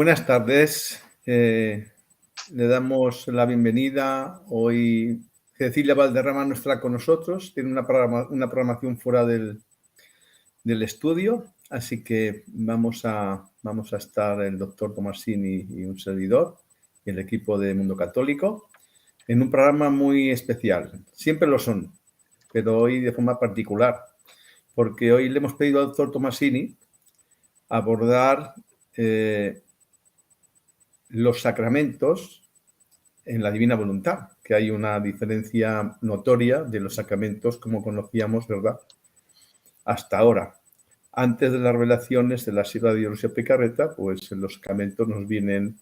Buenas tardes. Le damos la bienvenida. Hoy Cecilia Valderrama no estará con nosotros. Tiene una programación fuera del estudio. Así que vamos a estar el doctor Tomasini y un servidor y el equipo de Mundo Católico en un programa muy especial. Siempre lo son, pero hoy de forma particular, porque hoy le hemos pedido al doctor Tomasini abordar los sacramentos en la divina voluntad, que hay una diferencia notoria de los sacramentos como conocíamos, ¿verdad?, hasta ahora. Antes de las revelaciones de la Sierra de Dios Picarreta, pues los sacramentos nos vienen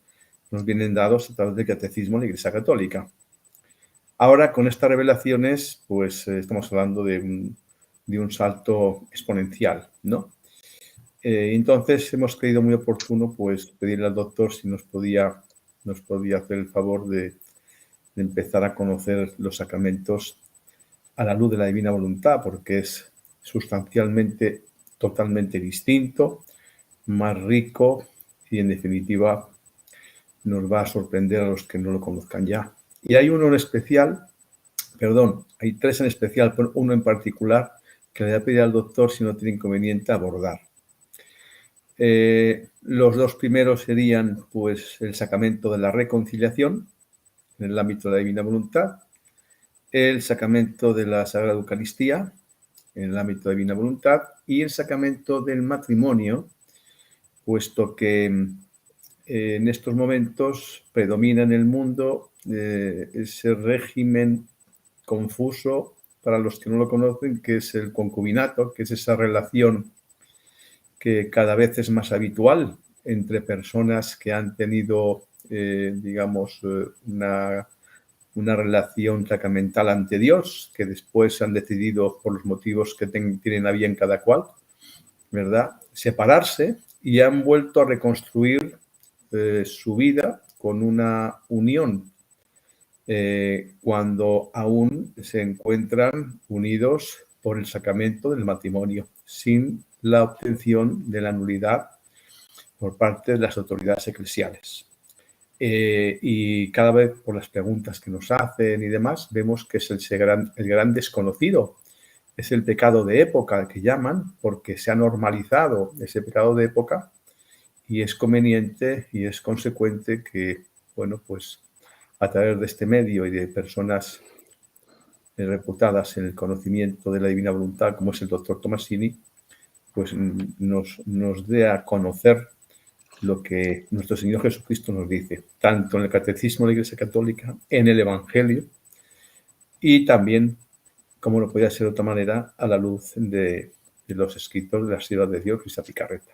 dados a través del catecismo de la Iglesia Católica. Ahora, con estas revelaciones, pues estamos hablando de un salto exponencial, ¿no? Entonces hemos creído muy oportuno pues pedirle al doctor si nos podía hacer el favor de empezar a conocer los sacramentos a la luz de la divina voluntad, porque es sustancialmente totalmente distinto, más rico y en definitiva nos va a sorprender a los que no lo conozcan ya. Y hay uno en especial, hay tres en especial, pero uno en particular que le voy a pedir al doctor si no tiene inconveniente abordar. Los dos primeros serían pues el sacramento de la reconciliación en el ámbito de la divina voluntad, el sacramento de la Sagrada Eucaristía en el ámbito de la divina voluntad y el sacramento del matrimonio, puesto que en estos momentos predomina en el mundo ese régimen confuso para los que no lo conocen, que es el concubinato, que es esa relación que cada vez es más habitual entre personas que han tenido, una relación sacramental ante Dios, que después han decidido, por los motivos que tienen a bien cada cual, ¿verdad?, separarse y han vuelto a reconstruir su vida con una unión, cuando aún se encuentran unidos por el sacramento del matrimonio, sin la obtención de la nulidad por parte de las autoridades eclesiales. Y cada vez por las preguntas que nos hacen y demás, vemos que es el gran desconocido. Es el pecado de época que llaman, porque se ha normalizado ese pecado de época y es conveniente y es consecuente que, bueno, pues a través de este medio y de personas reputadas en el conocimiento de la divina voluntad, como es el doctor Tomasini, pues nos dé a conocer lo que nuestro Señor Jesucristo nos dice, tanto en el Catecismo de la Iglesia Católica, en el Evangelio, y también, como no podía ser de otra manera, a la luz de los escritos de la Sierra de Dios, Luisa Picarreta.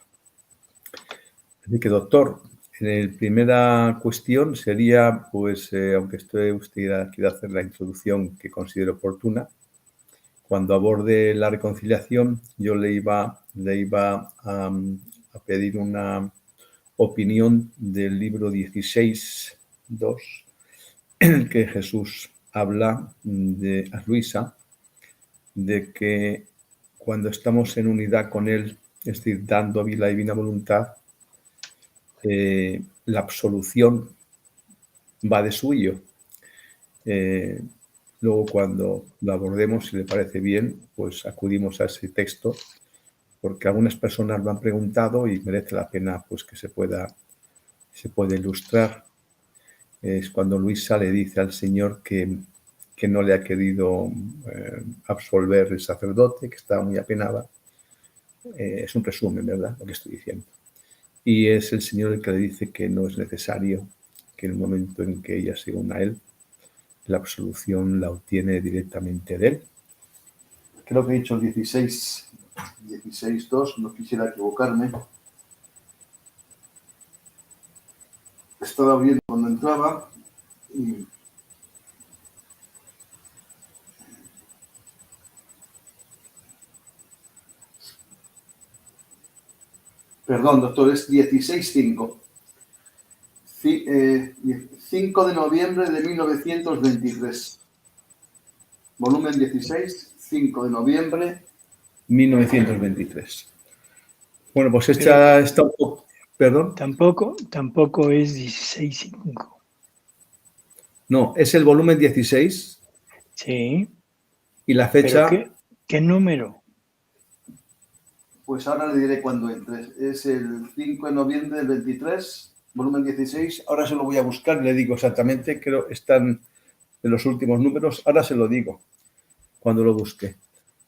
Así que, doctor, la primera cuestión sería, pues, aunque usted quiera hacer la introducción que considere oportuna, cuando aborde la reconciliación, yo le iba a pedir una opinión del libro 16.2, en el que Jesús habla a Luisa de que cuando estamos en unidad con Él, es decir, dando la divina voluntad, la absolución va de suyo. Luego, cuando lo abordemos, si le parece bien, pues acudimos a ese texto, porque algunas personas lo han preguntado y merece la pena pues que se puede ilustrar. Es cuando Luisa le dice al Señor que no le ha querido absolver el sacerdote, que estaba muy apenada. Es un resumen, ¿verdad?, lo que estoy diciendo. Y es el Señor el que le dice que no es necesario, que en el momento en que ella se una a Él, la absolución la obtiene directamente de Él. Creo que he dicho el 16.2, no quisiera equivocarme. Estaba viendo cuando entraba y... Perdón, doctor, es 16.5. 5 de noviembre de 1923. Volumen 16, 5 de noviembre 1923. Bueno, pues esta está un poco... Perdón. Tampoco es 16:5. No, es el volumen 16 Sí, y la pero fecha. ¿qué número? Pues ahora le diré cuándo entres. Es el 5 de noviembre del 23, volumen 16. Ahora se lo voy a buscar y le digo exactamente. Creo que están en los últimos números. Ahora se lo digo cuando lo busque.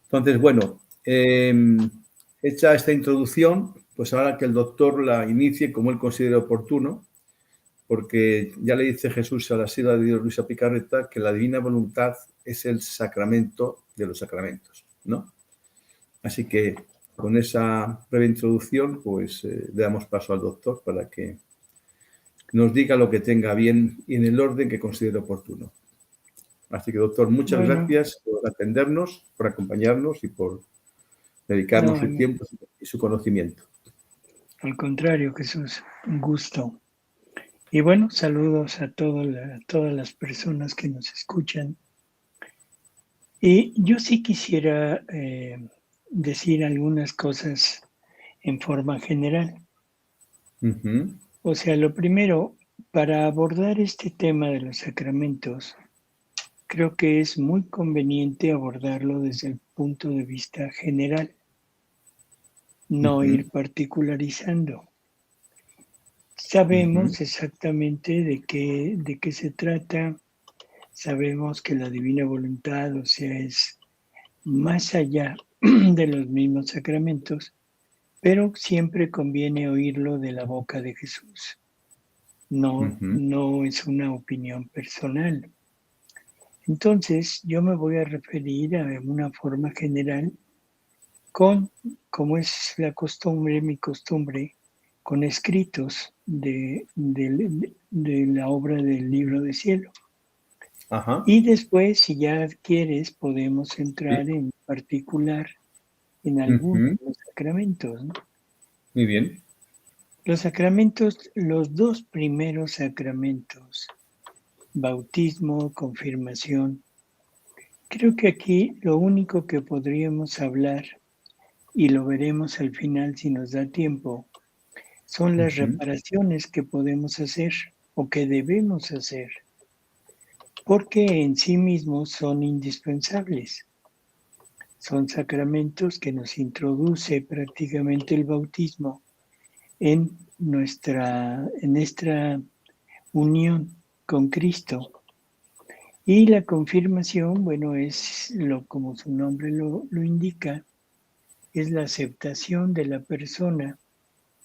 Entonces, bueno, hecha esta introducción, pues ahora que el doctor la inicie como él considere oportuno, porque ya le dice Jesús a la sierva de Dios Luisa Picarreta que la divina voluntad es el sacramento de los sacramentos, ¿no? Así que con esa breve introducción, pues le damos paso al doctor para que nos diga lo que tenga bien y en el orden que considere oportuno. Así que, doctor, muchas Bueno, gracias por atendernos, por acompañarnos y por dedicarnos no, su tiempo y su conocimiento. al contrario, Jesús, un gusto. Y bueno, saludos a todas las personas que nos escuchan. Y yo sí quisiera decir algunas cosas en forma general. Uh-huh. O sea, lo primero, para abordar este tema de los sacramentos, creo que es muy conveniente abordarlo desde el punto de vista general, no Uh-huh. ir particularizando. Uh-huh. Sabemos exactamente de qué se trata, sabemos que la divina voluntad, o sea, es más allá de los mismos sacramentos, pero siempre conviene oírlo de la boca de Jesús. No, Uh-huh. no es una opinión personal. Entonces, yo me voy a referir a una forma general con, como es la costumbre, mi costumbre, con escritos de la obra del Libro de Cielo. Ajá. Y después, si ya quieres, podemos Sí. entrar en particular en algunos Uh-huh. de los sacramentos, ¿no? Muy bien. Los sacramentos, los dos primeros sacramentos, bautismo, confirmación, creo que aquí lo único que podríamos hablar, y lo veremos al final si nos da tiempo, son las Uh-huh. reparaciones que podemos hacer o que debemos hacer, porque en sí mismos son indispensables. Son sacramentos que nos introduce prácticamente el bautismo en nuestra unión con Cristo. Y la confirmación, bueno, es como su nombre lo indica, es la aceptación de la persona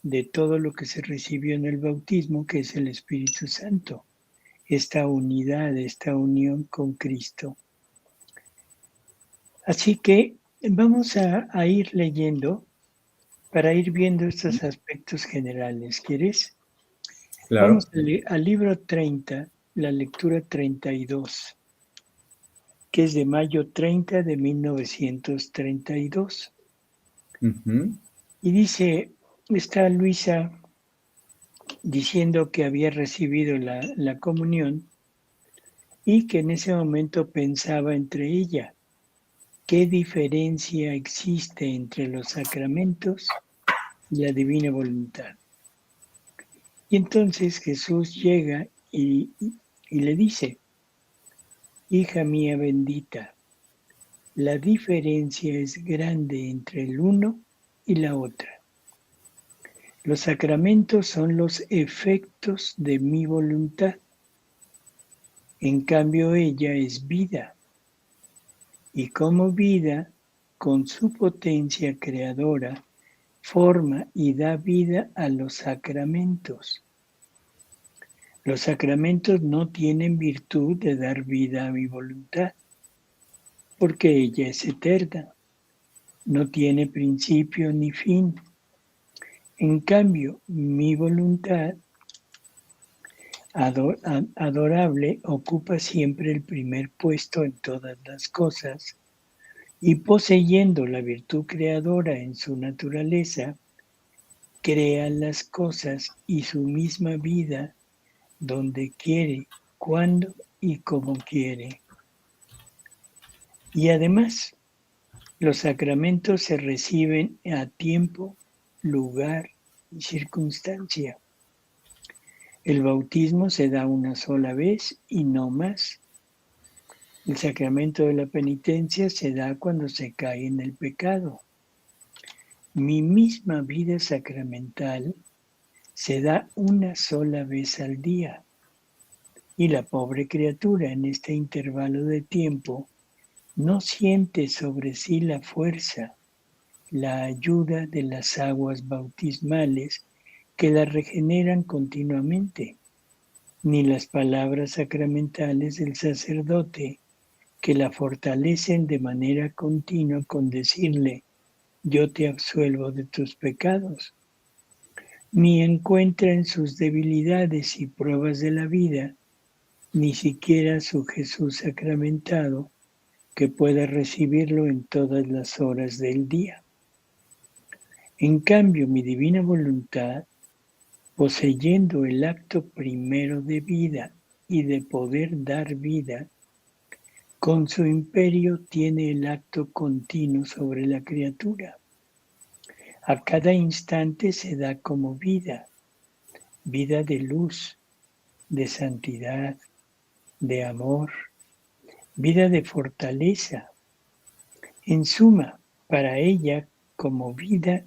de todo lo que se recibió en el bautismo, que es el Espíritu Santo, esta unidad, esta unión con Cristo. Así que vamos a ir leyendo para ir viendo estos aspectos generales. ¿Quieres? Vamos Claro. al libro 30, la lectura 32, que es de mayo 30 de 1932. Uh-huh. Y dice, está Luisa diciendo que había recibido la comunión y que en ese momento pensaba entre ella, ¿qué diferencia existe entre los sacramentos y la divina voluntad? Y entonces Jesús llega y le dice, hija mía bendita, la diferencia es grande entre el uno y la otra. Los sacramentos son los efectos de mi voluntad. En cambio, ella es vida. Y como vida, con su potencia creadora, forma y da vida a los sacramentos. Los sacramentos no tienen virtud de dar vida a mi voluntad, porque ella es eterna, no tiene principio ni fin. En cambio, mi voluntad adorable ocupa siempre el primer puesto en todas las cosas y poseyendo la virtud creadora en su naturaleza, crea las cosas y su misma vida donde quiere, cuando y como quiere. Y además, los sacramentos se reciben a tiempo, lugar circunstancia. El bautismo se da una sola vez y no más. El sacramento de la penitencia se da cuando se cae en el pecado. Mi misma vida sacramental se da una sola vez al día. Y la pobre criatura en este intervalo de tiempo no siente sobre sí la fuerza, la ayuda de las aguas bautismales que la regeneran continuamente, ni las palabras sacramentales del sacerdote que la fortalecen de manera continua con decirle, yo te absuelvo de tus pecados, ni encuentra en sus debilidades y pruebas de la vida ni siquiera su Jesús sacramentado, que pueda recibirlo en todas las horas del día. En cambio, mi divina voluntad, poseyendo el acto primero de vida y de poder dar vida, con su imperio tiene el acto continuo sobre la criatura. A cada instante se da como vida, vida de luz, de santidad, de amor, vida de fortaleza. En suma, para ella, como vida,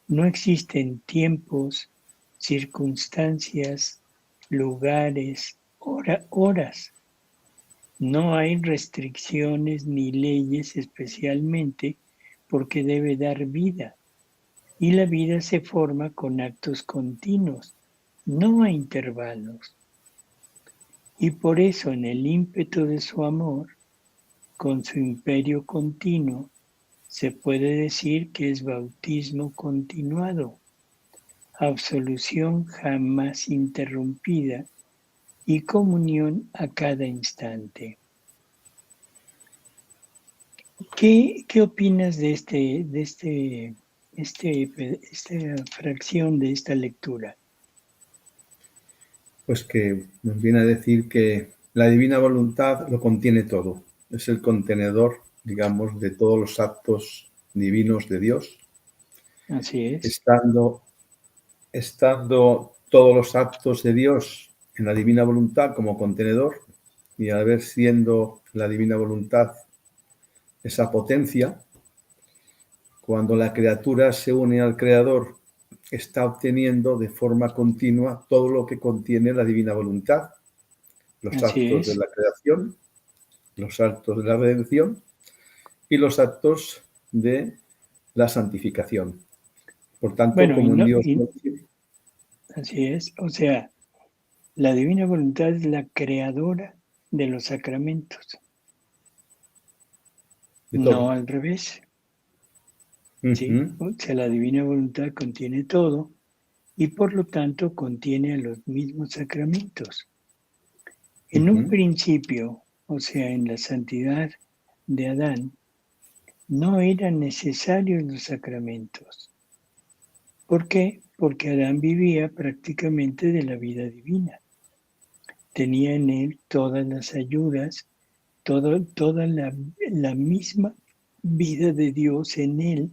no existen tiempos, circunstancias, lugares, horas. No hay restricciones ni leyes especialmente porque debe dar vida. Y la vida se forma con actos continuos, no a intervalos. Y por eso en el ímpetu de su amor, con su imperio continuo, se puede decir que es bautismo continuado, absolución jamás interrumpida y comunión a cada instante. ¿Qué opinas de esta fracción de esta lectura? Pues que nos viene a decir que la divina voluntad lo contiene todo. Es el contenedor, digamos, de todos los actos divinos de Dios. Así es. Estando todos los actos de Dios en la divina voluntad como contenedor y al haber siendo la divina voluntad esa potencia, cuando la criatura se une al Creador, está obteniendo de forma continua todo lo que contiene la divina voluntad, los Así actos de es. la creación, los actos de la redención y los actos de la santificación. Por tanto, Bueno, como en Dios así es. O sea, la divina voluntad es la creadora de los sacramentos, de no todo. al revés. ¿Sí? Uh-huh, O sea, la divina voluntad contiene todo y por lo tanto contiene a los mismos sacramentos. En un uh-huh, principio, o sea, en la santidad de Adán, no eran necesarios los sacramentos. ¿Por qué? Porque Adán vivía prácticamente de la vida divina. Tenía en él todas las ayudas, toda la misma vida de Dios en él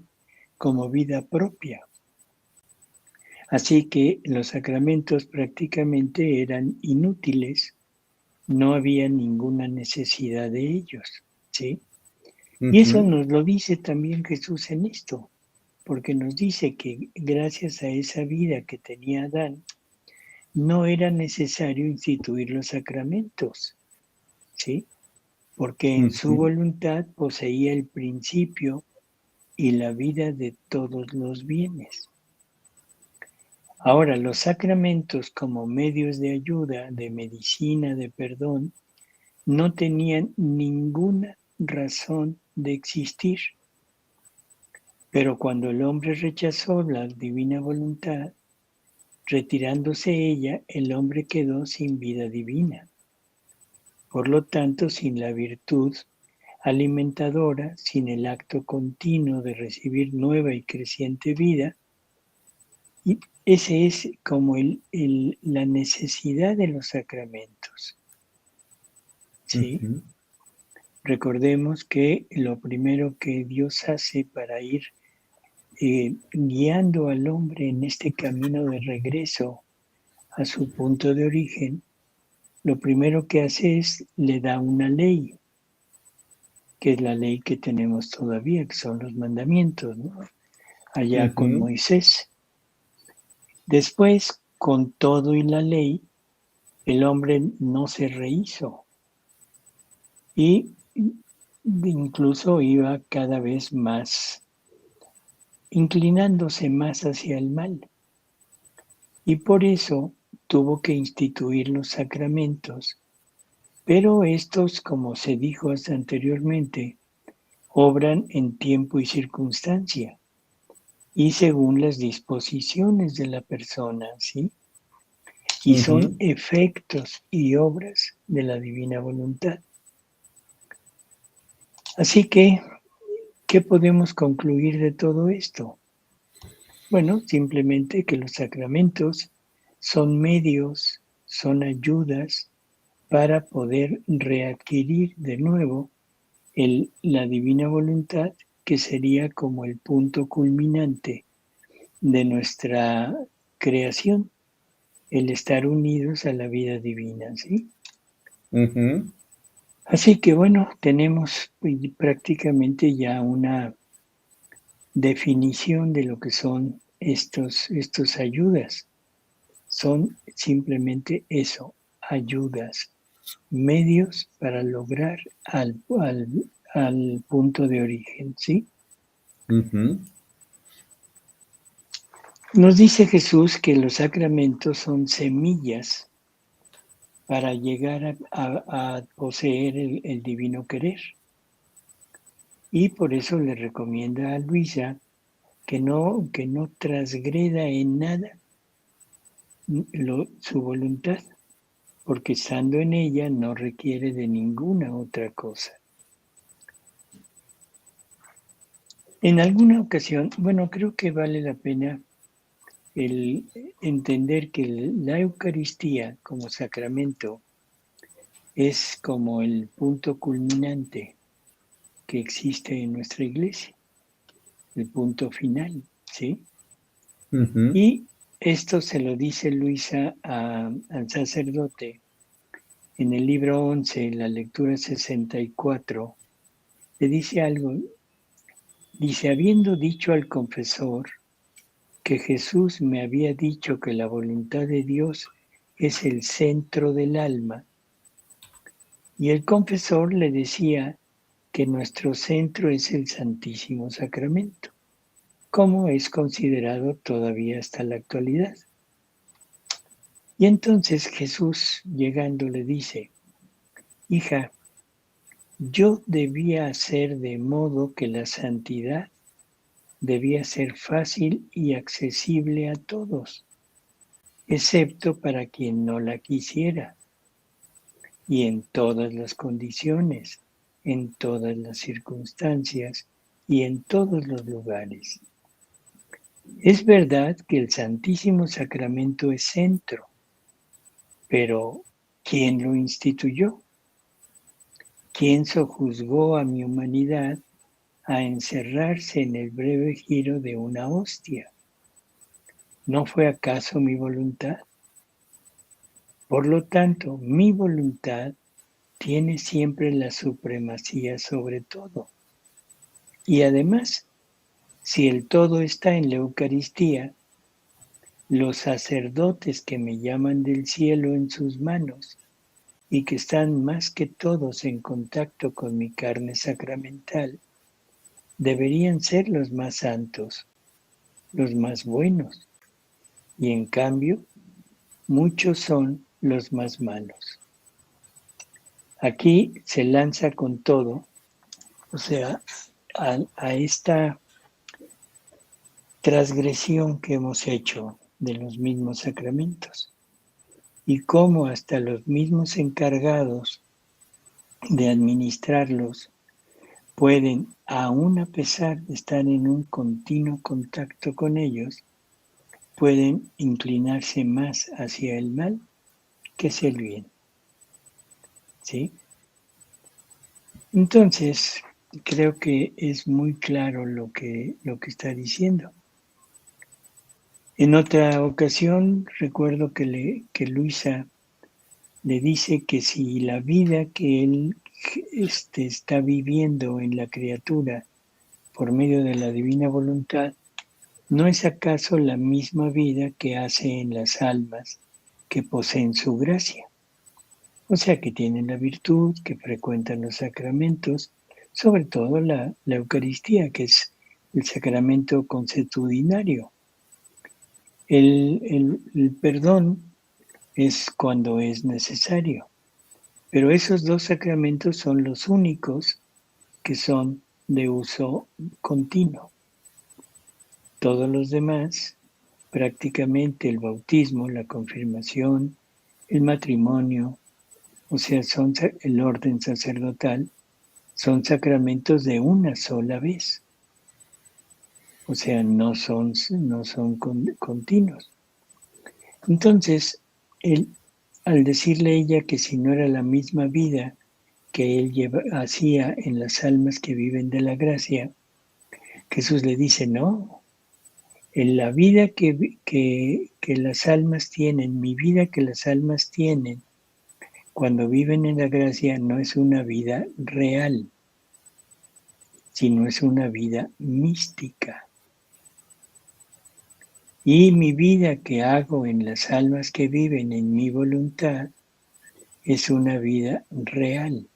como vida propia. Así que los sacramentos prácticamente eran inútiles, no había ninguna necesidad de ellos, ¿sí? Y eso uh-huh, nos lo dice también Jesús en esto, porque nos dice que gracias a esa vida que tenía Adán, no era necesario instituir los sacramentos, ¿sí? Porque en su uh-huh. voluntad poseía el principio y la vida de todos los bienes. Ahora, los sacramentos como medios de ayuda, de medicina, de perdón, no tenían ninguna razón de existir. Pero cuando el hombre rechazó la divina voluntad, retirándose ella, el hombre quedó sin vida divina. Por lo tanto, sin la virtud alimentadora, sin el acto continuo de recibir nueva y creciente vida, y ese es como la necesidad de los sacramentos. ¿Sí? Uh-huh. Recordemos que lo primero que Dios hace para ir guiando al hombre en este camino de regreso a su punto de origen, lo primero que hace es le da una ley, que es la ley que tenemos todavía, que son los mandamientos, ¿no? Allá con Ujú, Moisés. Después, con todo y la ley, el hombre no se rehizo y incluso iba cada vez más, inclinándose más hacia el mal. Y por eso tuvo que instituir los sacramentos. Pero estos, como se dijo hasta anteriormente, obran en tiempo y circunstancia y según las disposiciones de la persona, ¿sí? Y son ujú. efectos y obras de la divina voluntad. Así que, ¿qué podemos concluir de todo esto? Bueno, simplemente que los sacramentos son medios, son ayudas para poder readquirir de nuevo la divina voluntad, que sería como el punto culminante de nuestra creación, el estar unidos a la vida divina, ¿sí? Ujú, Así que bueno, tenemos prácticamente ya una definición de lo que son estos ayudas. Son simplemente eso, ayudas, medios para lograr al punto de origen, ¿sí? ujú, Nos dice Jesús que los sacramentos son semillas para llegar a poseer el divino querer. Y por eso le recomienda a Luisa que no transgreda en nada su voluntad, porque estando en ella no requiere de ninguna otra cosa. En alguna ocasión, bueno, creo que vale la pena el entender que la Eucaristía como sacramento es como el punto culminante que existe en nuestra iglesia, el punto final, ¿sí? ujú. Y esto se lo dice Luisa al sacerdote en el libro 11, la lectura 64, le dice algo, dice, habiendo dicho al confesor que Jesús me había dicho que la voluntad de Dios es el centro del alma, y el confesor le decía que nuestro centro es el Santísimo Sacramento, como es considerado todavía hasta la actualidad. Y entonces Jesús, llegando, le dice, hija, yo debía hacer de modo que la santidad debía ser fácil y accesible a todos, excepto para quien no la quisiera, y en todas las condiciones, en todas las circunstancias y en todos los lugares. Es verdad que el Santísimo Sacramento es centro, pero ¿quién lo instituyó? ¿Quién sojuzgó a mi humanidad a encerrarse en el breve giro de una hostia? ¿No fue acaso mi voluntad? Por lo tanto, mi voluntad tiene siempre la supremacía sobre todo. Y además, si el todo está en la Eucaristía, los sacerdotes que me llaman del cielo en sus manos y que están más que todos en contacto con mi carne sacramental, deberían ser los más santos, los más buenos, y en cambio, muchos son los más malos. Aquí se lanza con todo, o sea, a esta transgresión que hemos hecho de los mismos sacramentos y cómo hasta los mismos encargados de administrarlos pueden, aun a pesar de estar en un continuo contacto con ellos, pueden inclinarse más hacia el mal que hacia el bien. ¿Sí? Entonces, creo que es muy claro lo que está diciendo. En otra ocasión recuerdo que Luisa le dice que si la vida que él está viviendo en la criatura por medio de la divina voluntad, ¿no es acaso la misma vida que hace en las almas que poseen su gracia? O sea, que tienen la virtud, que frecuentan los sacramentos, sobre todo la Eucaristía, que es el sacramento consuetudinario. El perdón es cuando es necesario, pero esos dos sacramentos son los únicos que son de uso continuo. Todos los demás, prácticamente el bautismo, la confirmación, el matrimonio, o sea, son el orden sacerdotal, son sacramentos de una sola vez. O sea, no son continuos. Entonces, al decirle a ella que si no era la misma vida que él hacía en las almas que viven de la gracia, Jesús le dice, no, en la vida que las almas tienen, mi vida que las almas tienen, cuando viven en la gracia, no es una vida real, sino es una vida mística. Y mi vida que hago en las almas que viven en mi voluntad es una vida real.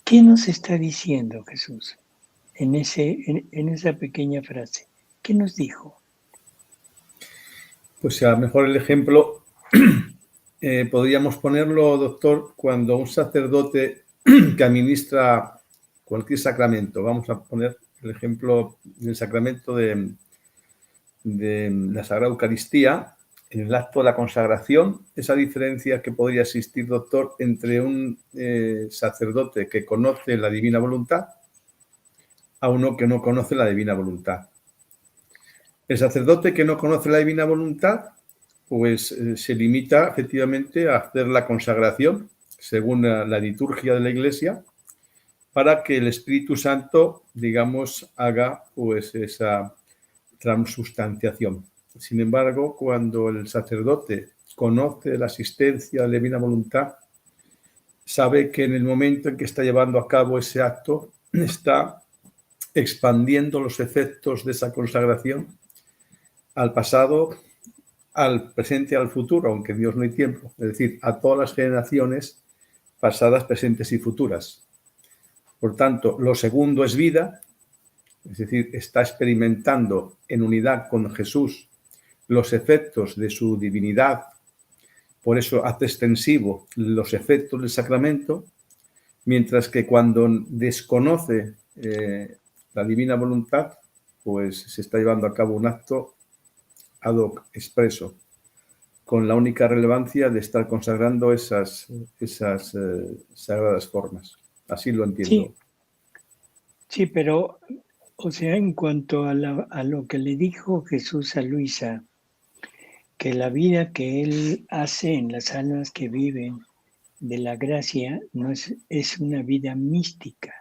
¿Qué nos está diciendo Jesús en esa pequeña frase? ¿Qué nos dijo? Pues a lo mejor el ejemplo podríamos ponerlo, doctor, cuando un sacerdote que administra cualquier sacramento, vamos a poner el ejemplo del sacramento de la Sagrada Eucaristía, en el acto de la consagración, esa diferencia que podría existir, doctor, entre un sacerdote que conoce la divina voluntad a uno que no conoce la divina voluntad. El sacerdote que no conoce la divina voluntad, pues se limita efectivamente a hacer la consagración según la liturgia de la Iglesia para que el Espíritu Santo, digamos, haga pues esa transustanciación. Sin embargo, cuando el sacerdote conoce la existencia de la divina voluntad, sabe que en el momento en que está llevando a cabo ese acto, está expandiendo los efectos de esa consagración al pasado, al presente y al futuro, aunque en Dios no hay tiempo, es decir, a todas las generaciones pasadas, presentes y futuras. Por tanto, lo segundo es vida, es decir, está experimentando en unidad con Jesús los efectos de su divinidad, por eso hace extensivo los efectos del sacramento, mientras que cuando desconoce la divina voluntad, pues se está llevando a cabo un acto ad hoc, expreso, con la única relevancia de estar consagrando esas sagradas formas. Así lo entiendo. Sí, pero, o sea, en cuanto a lo que le dijo Jesús a Luisa, que la vida que él hace en las almas que viven de la gracia no es una vida mística,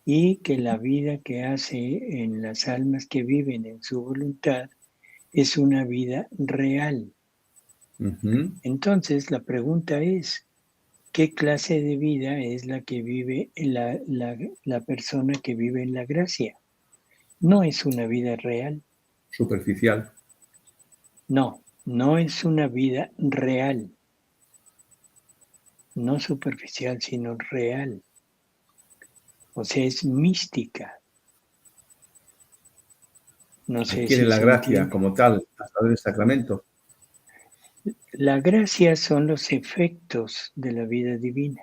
y que la vida que hace en las almas que viven en su voluntad es una vida real. Uh-huh. Entonces la pregunta es, ¿qué clase de vida es la que vive la persona que vive en la gracia? No es una vida real. Superficial. No, no es una vida real. No superficial, sino real. O sea, es mística. No sé Adquiere si la se gracia entiende. como tal a través del sacramento. La gracia son los efectos de la vida divina.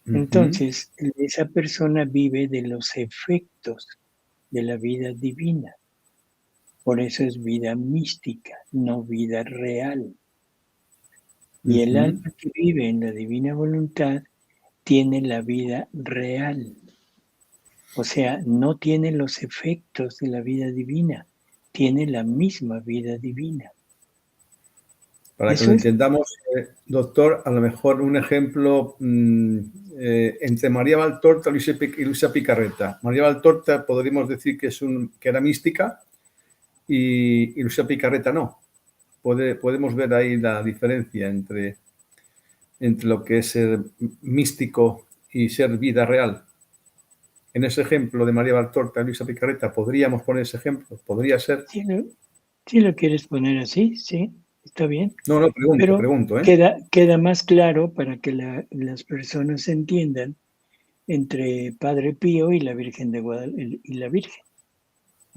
Uh-huh. Entonces, esa persona vive de los efectos de la vida divina. Por eso es vida mística, no vida real. Y el Uh-huh. alma que vive en la divina voluntad tiene la vida real. O sea, no tiene los efectos de la vida divina, tiene la misma vida divina. Para que Eso lo es, entendamos, doctor, a lo mejor un ejemplo entre María Valtorta y Luisa Picarreta. María Valtorta podríamos decir que era mística y Luisa Picarreta no. Podemos ver ahí la diferencia entre lo que es ser místico y ser vida real. En ese ejemplo de María Valtorta y Luisa Picarreta, ¿podríamos poner ese ejemplo? ¿Podría ser? si lo quieres poner así, sí, está bien. No, Pero pregunto, ¿eh? queda más claro para que las personas entiendan entre Padre Pío y la Virgen de Guadalupe y la Virgen.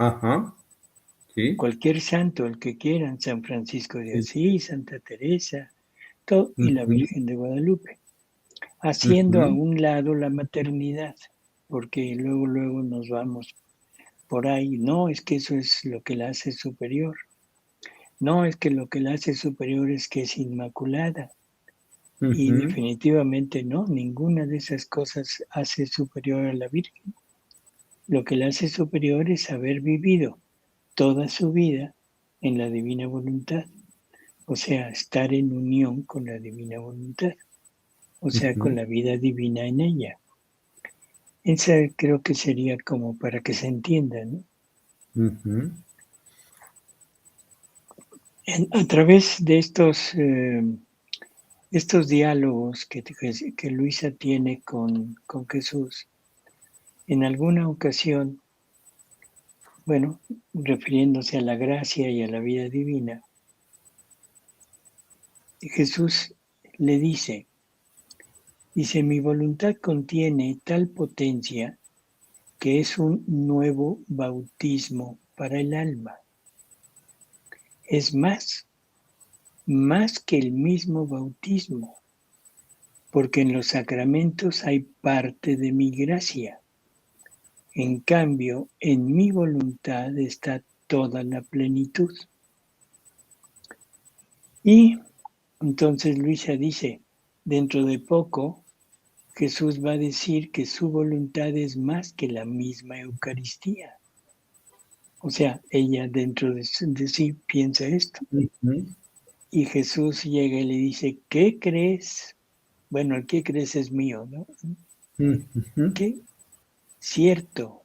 Ajá, sí. Cualquier santo, el que quieran, San Francisco de Sí. Asís, Santa Teresa, todo, y la Ujú, Virgen de Guadalupe, haciendo a ujú, un lado la maternidad, porque luego nos vamos por ahí. No, es que eso es lo que la hace superior. No, es que lo que la hace superior es que es inmaculada. Y ujú, definitivamente no, ninguna de esas cosas hace superior a la Virgen. Lo que la hace superior es haber vivido toda su vida en la divina voluntad, o sea, estar en unión con la divina voluntad, o sea, con ujú, la vida divina en ella. Esa creo que sería como para que se entienda, ¿no? ujú. A través de estos diálogos que Luisa tiene con Jesús, en alguna ocasión, bueno, refiriéndose a la gracia y a la vida divina, Jesús le dice, mi voluntad contiene tal potencia que es un nuevo bautismo para el alma. Es más que el mismo bautismo, porque en los sacramentos hay parte de mi gracia. En cambio, en mi voluntad está toda la plenitud. Y entonces Luisa dice, dentro de poco Jesús va a decir que su voluntad es más que la misma Eucaristía. O sea, ella dentro de sí piensa esto. Ujú, Y Jesús llega y le dice, ¿qué crees? Bueno, el ¿qué crees? Es mío, ¿no? ujú. ¿Qué? Cierto,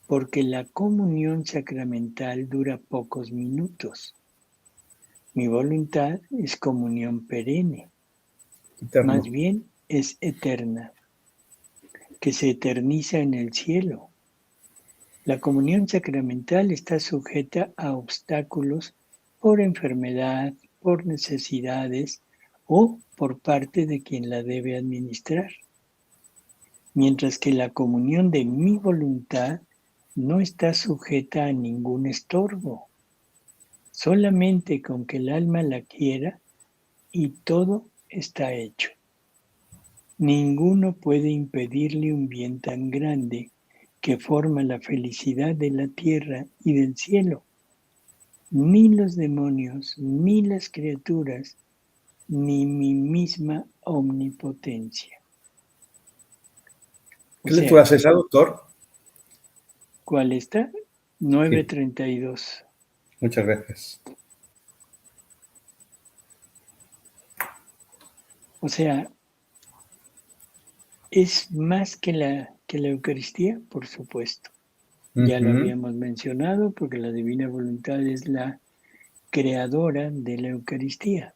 porque la comunión sacramental dura pocos minutos. Mi voluntad es comunión perenne, más Eterno. bien es eterna, que se eterniza en el cielo. La comunión sacramental está sujeta a obstáculos por enfermedad, por necesidades o por parte de quien la debe administrar, mientras que la comunión de mi voluntad no está sujeta a ningún estorbo, solamente con que el alma la quiera y todo está hecho. Ninguno puede impedirle un bien tan grande que forma la felicidad de la tierra y del cielo. Ni los demonios, ni las criaturas, ni mi misma omnipotencia. O ¿Qué lectura sea, es esa, doctor? ¿cuál está? Sí, 932. muchas veces. O sea, es más que la Eucaristía, por supuesto. Ya lo Ujú, habíamos mencionado porque la divina voluntad es la creadora de la Eucaristía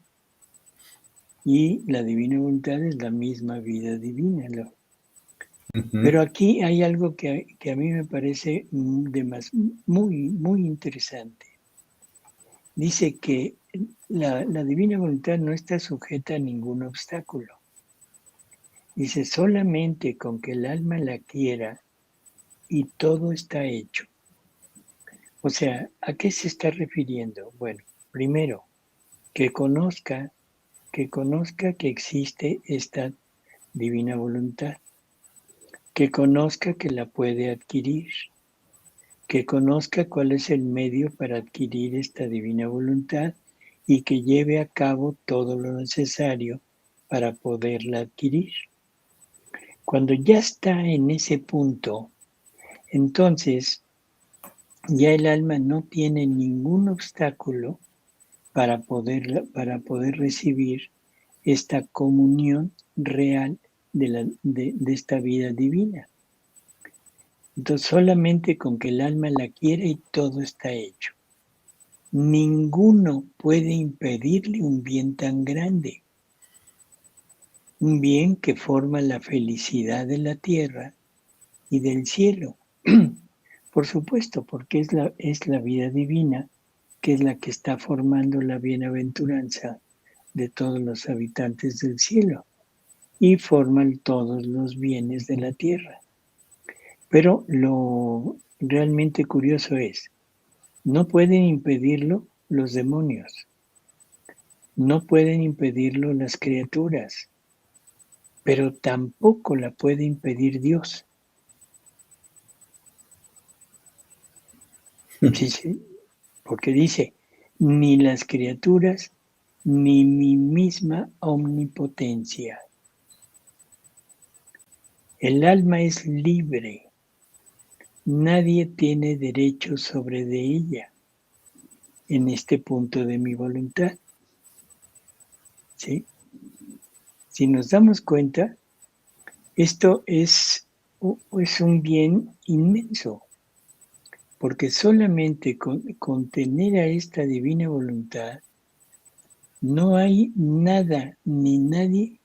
y la divina voluntad es la misma vida divina. ujú. Pero aquí hay algo que a mí me parece muy interesante. Dice que la divina voluntad no está sujeta a ningún obstáculo. Dice solamente con que el alma la quiera y todo está hecho. O sea, ¿a qué se está refiriendo? Bueno, primero, que conozca que existe esta divina voluntad, que conozca que la puede adquirir, que conozca cuál es el medio para adquirir esta divina voluntad y que lleve a cabo todo lo necesario para poderla adquirir. Cuando ya está en ese punto, entonces ya el alma no tiene ningún obstáculo para poder recibir esta comunión real de esta vida divina. Entonces, solamente con que el alma la quiera y todo está hecho. Ninguno puede impedirle un bien tan grande, un bien que forma la felicidad de la tierra y del cielo. Por supuesto, porque es la vida divina, que es la que está formando la bienaventuranza de todos los habitantes del cielo y forman todos los bienes de la tierra. Pero lo realmente curioso es, no pueden impedirlo los demonios, no pueden impedirlo las criaturas, pero tampoco la puede impedir Dios. Sí, porque dice, ni las criaturas, ni mi misma omnipotencia. El alma es libre, nadie tiene derecho sobre de ella en este punto de mi voluntad. ¿Sí? Si nos damos cuenta, esto es un bien inmenso, porque solamente con tener a esta divina voluntad, no hay nada ni nadie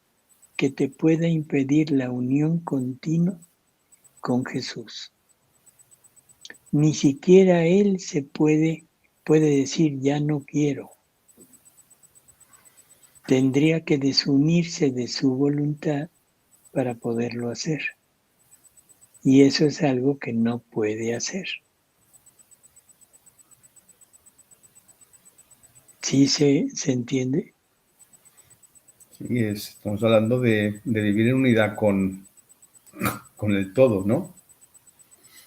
que te pueda impedir la unión continua con Jesús. Ni siquiera Él puede decir, ya no quiero. Tendría que desunirse de su voluntad para poderlo hacer. Y eso es algo que no puede hacer. ¿Sí se entiende? Sí, estamos hablando de vivir en unidad con el todo, ¿no?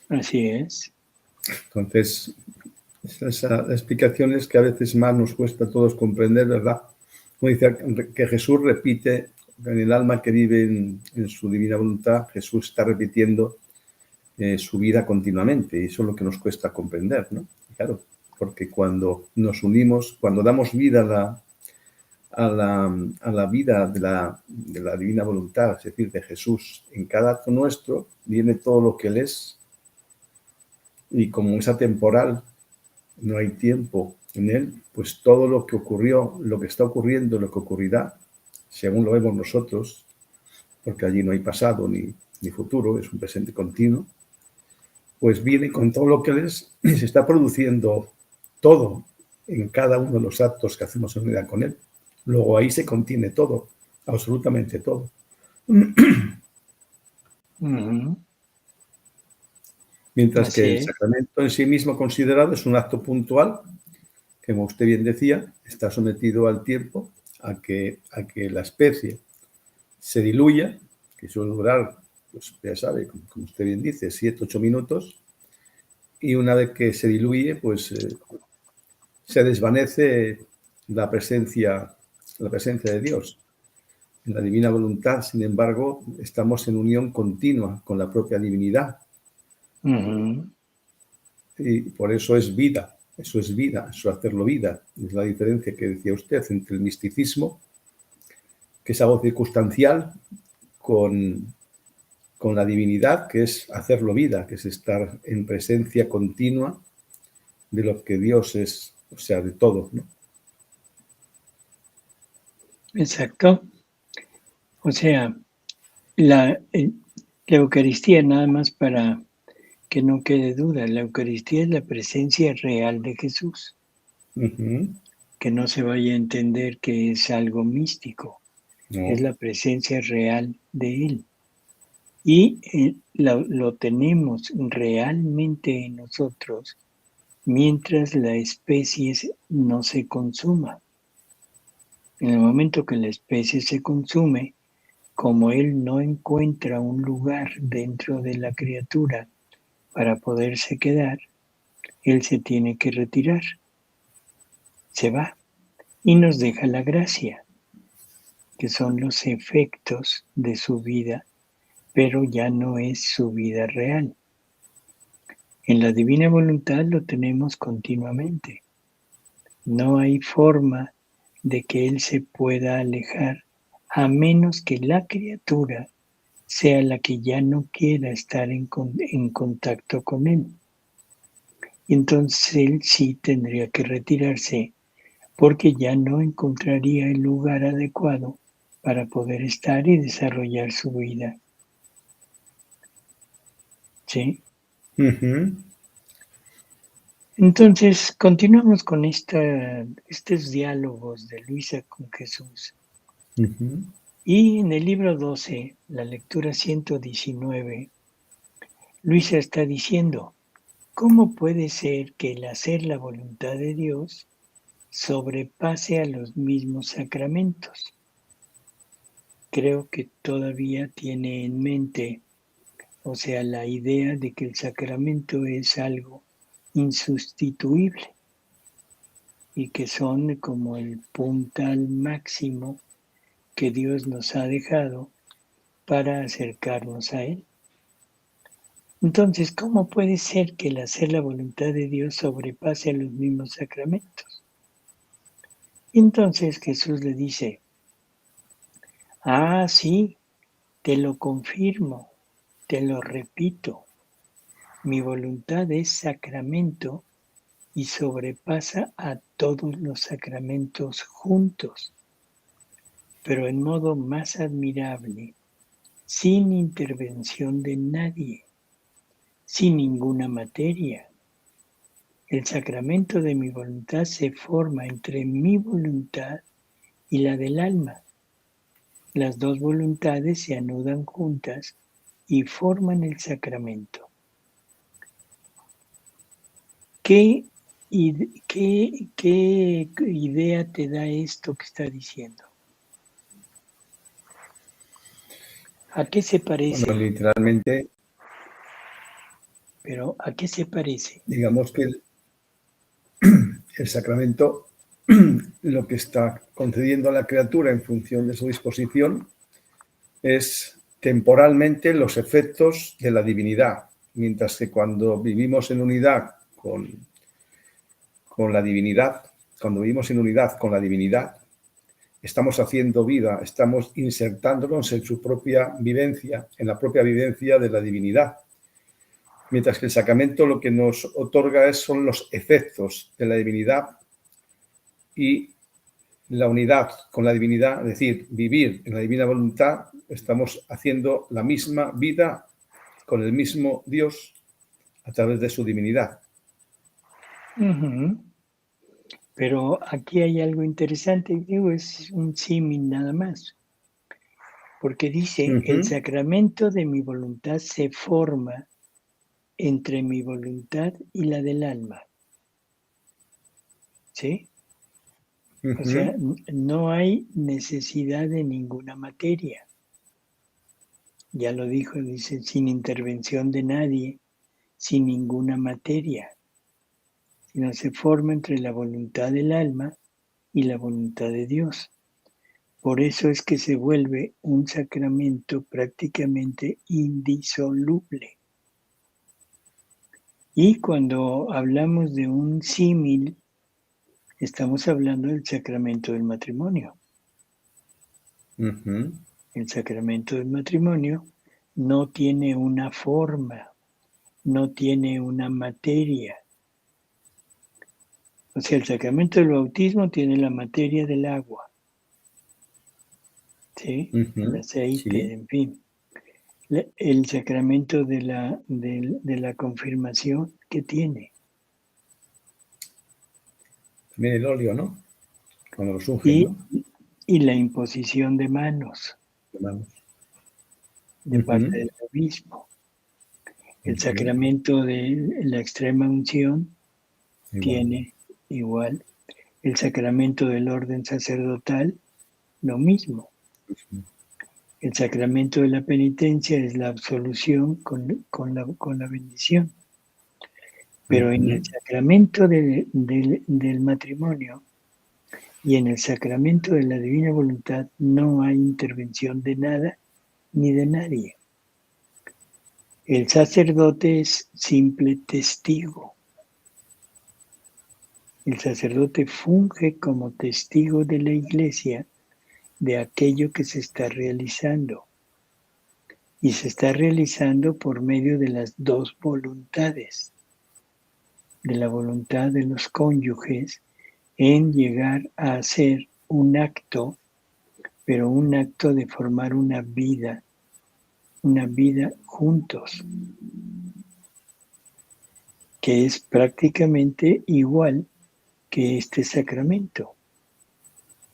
Así es. Entonces, esas explicaciones que a veces más nos cuesta a todos comprender, ¿verdad? Como dice que Jesús repite, en el alma que vive en su divina voluntad, Jesús está repitiendo su vida continuamente, y eso es lo que nos cuesta comprender, ¿no? Claro, porque cuando nos unimos, cuando damos vida a la vida de la divina voluntad, es decir, de Jesús, en cada acto nuestro viene todo lo que Él es, y como es atemporal, no hay tiempo en Él, pues todo lo que ocurrió, lo que está ocurriendo, lo que ocurrirá, según lo vemos nosotros, porque allí no hay pasado ni futuro, es un presente continuo, pues viene con todo lo que Él es y se está produciendo todo en cada uno de los actos que hacemos en unidad con Él. Luego ahí se contiene todo, absolutamente todo. Uh-huh. Mientras que Así el es. sacramento en sí mismo considerado es un acto puntual, que como usted bien decía, está sometido al tiempo, a que la especie se diluya, que suele durar, pues ya sabe, como usted bien dice, 7, 8 minutos, y una vez que se diluye, pues se desvanece la presencia de Dios. En la divina voluntad, sin embargo, estamos en unión continua con la propia divinidad. Uh-huh. Y por eso es vida, eso es vida, eso es hacerlo vida. Es la diferencia que decía usted entre el misticismo, que es algo circunstancial, con la divinidad, que es hacerlo vida, que es estar en presencia continua de lo que Dios es, o sea, de todo, ¿no? Exacto. O sea, la Eucaristía, nada más para que no quede duda, la Eucaristía es la presencia real de Jesús. Uh-huh. Que no se vaya a entender que es algo místico, es No. la presencia real de Él. Y lo tenemos realmente en nosotros mientras la especie no se consuma. En el momento que la especie se consume, como Él no encuentra un lugar dentro de la criatura para poderse quedar, Él se tiene que retirar, se va y nos deja la gracia, que son los efectos de su vida, pero ya no es su vida real. En la divina voluntad lo tenemos continuamente. No hay forma de que él se pueda alejar a menos que la criatura sea la que ya no quiera estar en contacto con él. Entonces él sí tendría que retirarse porque ya no encontraría el lugar adecuado para poder estar y desarrollar su vida. ¿Sí? Ujú, Entonces, continuamos con estos diálogos de Luisa con Jesús. ujú. Y en el libro 12, la lectura 119, Luisa está diciendo, ¿cómo puede ser que el hacer la voluntad de Dios sobrepase a los mismos sacramentos? Creo que todavía tiene en mente, o sea, la idea de que el sacramento es algo insustituible y que son como el puntal máximo que Dios nos ha dejado para acercarnos a Él. Entonces, ¿cómo puede ser que el hacer la voluntad de Dios sobrepase a los mismos sacramentos? Entonces Jesús le dice, sí, te lo confirmo, te lo repito, mi voluntad es sacramento y sobrepasa a todos los sacramentos juntos, pero en modo más admirable, sin intervención de nadie, sin ninguna materia. El sacramento de mi voluntad se forma entre mi voluntad y la del alma. Las dos voluntades se anudan juntas y forman el sacramento. ¿Qué idea te da esto que está diciendo? ¿A qué se Bueno, parece? literalmente, Pero ¿a qué se parece? digamos que el sacramento lo que está concediendo a la criatura en función de su disposición es temporalmente los efectos de la divinidad, mientras que cuando vivimos en unidad con la divinidad, cuando vivimos en unidad con la divinidad, estamos haciendo vida, estamos insertándonos en su propia vivencia, en la propia vivencia de la divinidad. Mientras que el sacramento lo que nos otorga son los efectos de la divinidad y la unidad con la divinidad, es decir, vivir en la divina voluntad, estamos haciendo la misma vida con el mismo Dios a través de su divinidad. Uh-huh. Pero aquí hay algo interesante, digo, es un símil nada más, porque dice, el Uh-huh, sacramento de mi voluntad se forma entre mi voluntad y la del alma, ¿sí? O sea, uh-huh, no hay necesidad de ninguna materia. Ya lo dijo, dice, sin intervención de nadie, sin ninguna materia, sino se forma entre la voluntad del alma y la voluntad de Dios. Por eso es que se vuelve un sacramento prácticamente indisoluble. Y cuando hablamos de un símil, estamos hablando del sacramento del matrimonio. uh-huh. El sacramento del matrimonio no tiene una forma, no tiene una materia. O sea, el sacramento del bautismo tiene la materia del agua, ¿sí? El Uh-huh. aceite, Sí, en fin. El sacramento de la confirmación que tiene. también el óleo, ¿no? Cuando los ungen, Y, ¿no? y la imposición de manos Hermanos. de parte Uh-huh, del obispo. El uh-huh. sacramento de la extrema unción Igual. tiene igual. El sacramento del orden sacerdotal, lo mismo. Uh-huh. El sacramento de la penitencia es la absolución con la bendición. Pero en el Uh-huh. sacramento del matrimonio y en el sacramento de la divina voluntad no hay intervención de nada ni de nadie. El sacerdote es simple testigo. El sacerdote funge como testigo de la iglesia de aquello que se está realizando. Y se está realizando por medio de las dos voluntades, de la voluntad de los cónyuges en llegar a hacer un acto, pero un acto de formar una vida juntos, que es prácticamente igual que este sacramento,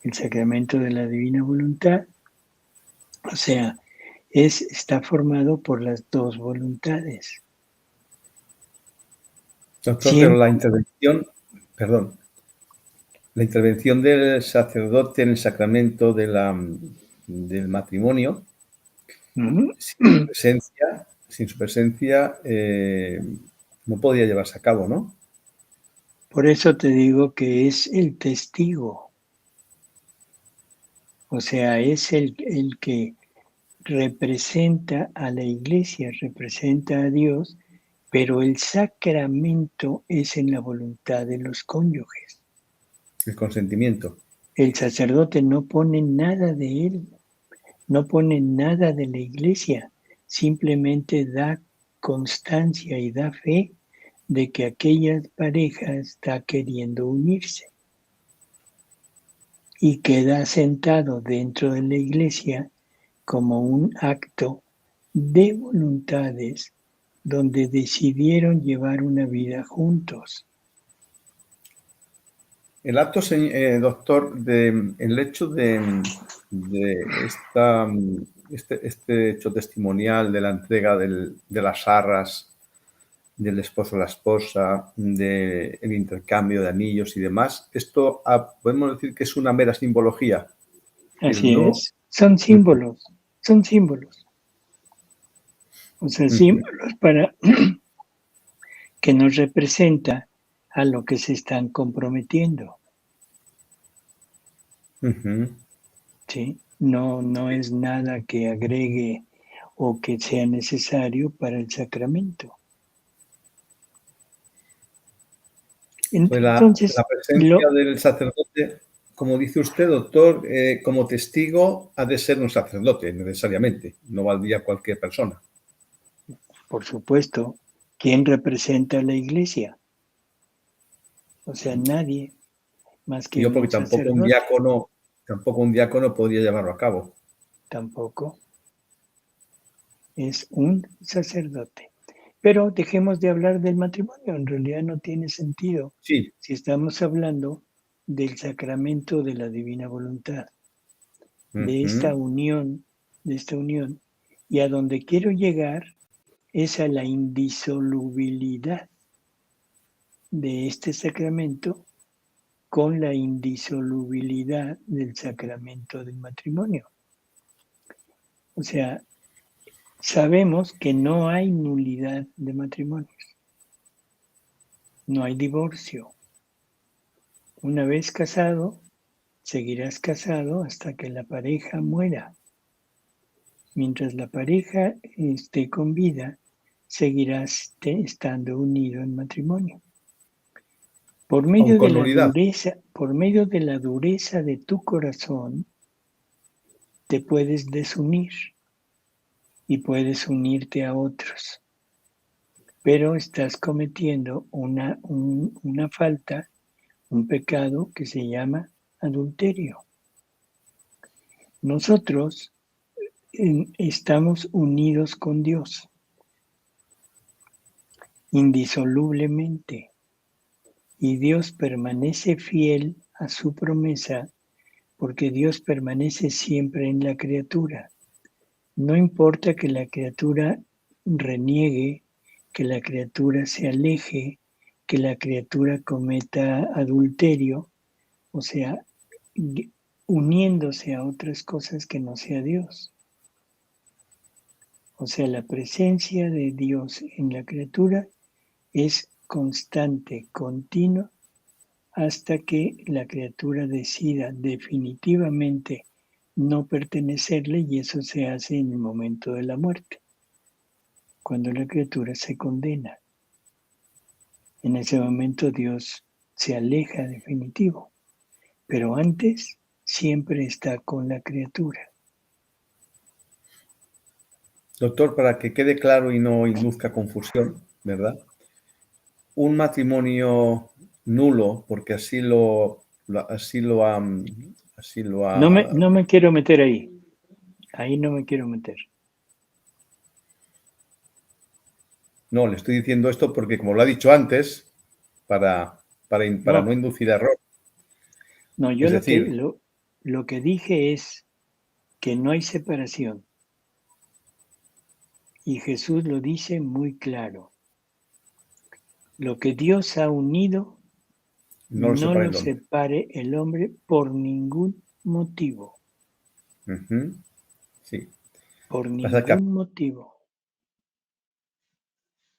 el sacramento de la divina voluntad. O sea, está formado por las dos voluntades. Doctor, pero Siempre, la intervención del sacerdote en el sacramento del matrimonio, sin su presencia no podía llevarse a cabo, ¿no? por eso te digo que es el testigo. O sea, es el que representa a la iglesia, representa a Dios, pero el sacramento es en la voluntad de los cónyuges. El consentimiento. El sacerdote no pone nada de él, no pone nada de la iglesia, simplemente da constancia y da fe de que aquella pareja está queriendo unirse y queda sentado dentro de la iglesia como un acto de voluntades donde decidieron llevar una vida juntos. El acto, doctor, el hecho de este hecho testimonial de la entrega de las arras del esposo a la esposa, del intercambio de anillos y demás, esto podemos decir que es una mera simbología. Así No. es, son símbolos, son símbolos. O sea, símbolos para que nos representa a lo que se están comprometiendo. ¿Sí? No es nada que agregue o que sea necesario para el sacramento. Pues Entonces, la presencia del sacerdote, como dice usted, doctor, como testigo ha de ser un sacerdote, necesariamente, no valdría cualquier persona. por supuesto, ¿quién representa a la iglesia? O sea, nadie más que Yo porque un sacerdote. tampoco un diácono podría llevarlo a cabo. Tampoco es un sacerdote. Pero dejemos de hablar del matrimonio, en realidad no tiene sentido Sí. si estamos hablando del sacramento de la divina voluntad, de esta unión, y a donde quiero llegar es a la indisolubilidad de este sacramento con la indisolubilidad del sacramento del matrimonio. O sea, sabemos que no hay nulidad de matrimonios, no hay divorcio. Una vez casado, seguirás casado hasta que la pareja muera. Mientras la pareja esté con vida, seguirás estando unido en matrimonio. Por medio de Con la nulidad. dureza de tu corazón, te puedes desunir y puedes unirte a otros. Pero estás cometiendo una falta, un pecado que se llama adulterio. Nosotros estamos unidos con Dios indisolublemente y Dios permanece fiel a su promesa porque Dios permanece siempre en la criatura. No importa que la criatura reniegue, que la criatura se aleje, que la criatura cometa adulterio, o sea, uniéndose a otras cosas que no sea Dios. O sea, la presencia de Dios en la criatura es constante, continua, hasta que la criatura decida definitivamente no pertenecerle, y eso se hace en el momento de la muerte, cuando la criatura se condena. En ese momento Dios se aleja definitivo, pero antes siempre está con la criatura. Doctor, para que quede claro y no induzca confusión, ¿verdad? Un matrimonio nulo, porque así lo ha... No me quiero meter ahí no me quiero meter. No, le estoy diciendo esto porque, como lo ha dicho antes, para no inducir error. No, yo Es decir, lo que dije es que no hay separación. Y Jesús lo dice muy claro. Lo que Dios ha unido, no lo no separa lo el hombre. separe el hombre por ningún motivo. Uh-huh. Sí. Por Pasa que ningún motivo.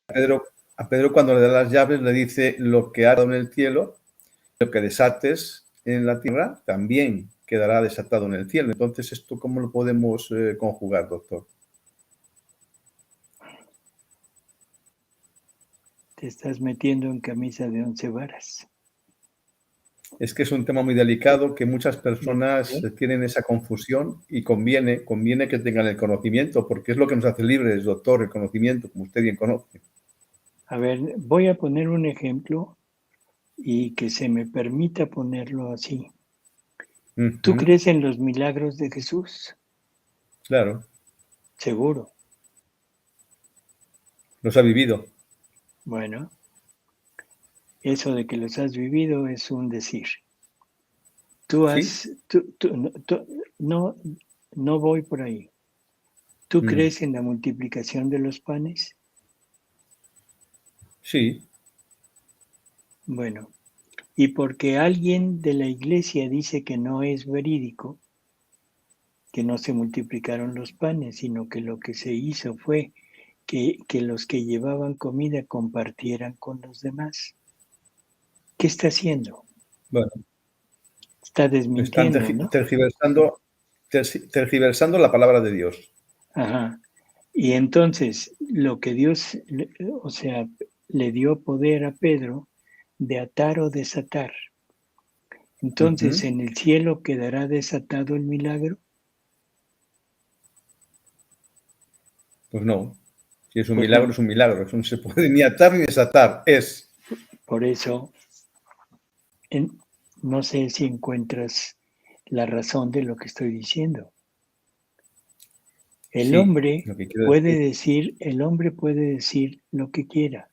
a Pedro cuando le da las llaves le dice: lo que hagas en el cielo, lo que desates en la tierra, también quedará desatado en el cielo. Entonces, ¿esto cómo lo podemos conjugar, doctor? Te estás metiendo en camisa de 11 varas. Es que es un tema muy delicado que muchas personas ¿Eh? tienen esa confusión y conviene que tengan el conocimiento, porque es lo que nos hace libres, doctor, el conocimiento, como usted bien conoce. A ver, voy a poner un ejemplo y que se me permita ponerlo así. ¿Tú Uh-huh. crees en los milagros de Jesús? Claro, Seguro. los ha vivido. Bueno, eso de que los has vivido es un decir. ¿Sí? No, no voy por ahí. ¿Tú Mm. crees en la multiplicación de los panes? Sí, Bueno, y porque alguien de la iglesia dice que no es verídico, que no se multiplicaron los panes, sino que lo que se hizo fue que los que llevaban comida compartieran con los demás. ¿Qué está haciendo? bueno, Está están desmintiendo, ¿no? tergiversando la palabra de Dios. Ajá. Y entonces, lo que Dios, o sea, le dio poder a Pedro de atar o desatar. Entonces, Uh-huh. ¿en el cielo quedará desatado el milagro? Pues no, si es Pues un no. milagro, eso no se puede ni atar ni desatar, es. Por eso, no sé si encuentras la razón de lo que estoy diciendo. Sí, lo que quiero decir. El hombre puede decir lo que quiera.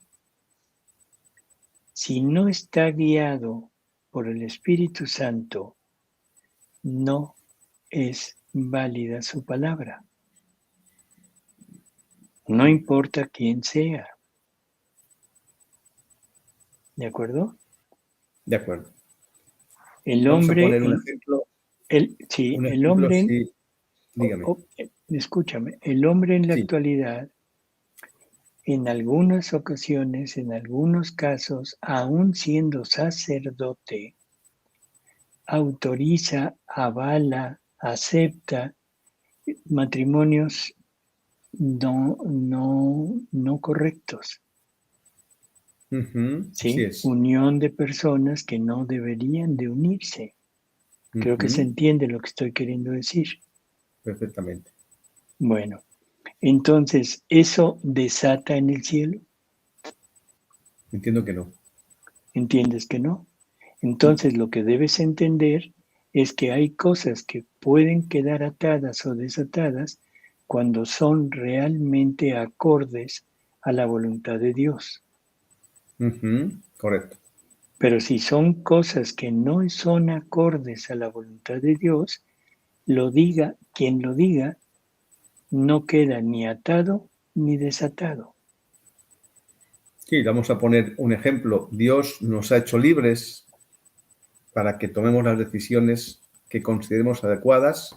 Si no está guiado por el Espíritu Santo, no es válida su palabra. No importa quién sea. ¿De acuerdo? De acuerdo. El Vamos a hombre, poner un ejemplo. sí, Un el ejemplo, hombre, sí. Dígame. escúchame, el hombre en la Sí. actualidad, en algunas ocasiones, en algunos casos, aún siendo sacerdote, autoriza, avala, acepta matrimonios no correctos, Uh-huh. Así ¿sí? es. Unión de personas que no deberían de unirse. Creo que se Uh-huh. entiende lo que estoy queriendo decir. Perfectamente. Bueno, entonces, ¿eso desata en el cielo? Entiendo que no. ¿Entiendes que no? Entonces, lo que debes entender es que hay cosas que pueden quedar atadas o desatadas cuando son realmente acordes a la voluntad de Dios. Uh-huh. Correcto. Pero si son cosas que no son acordes a la voluntad de Dios, lo diga quien lo diga, no queda ni atado ni desatado. Sí, vamos a poner un ejemplo. Dios nos ha hecho libres para que tomemos las decisiones que consideremos adecuadas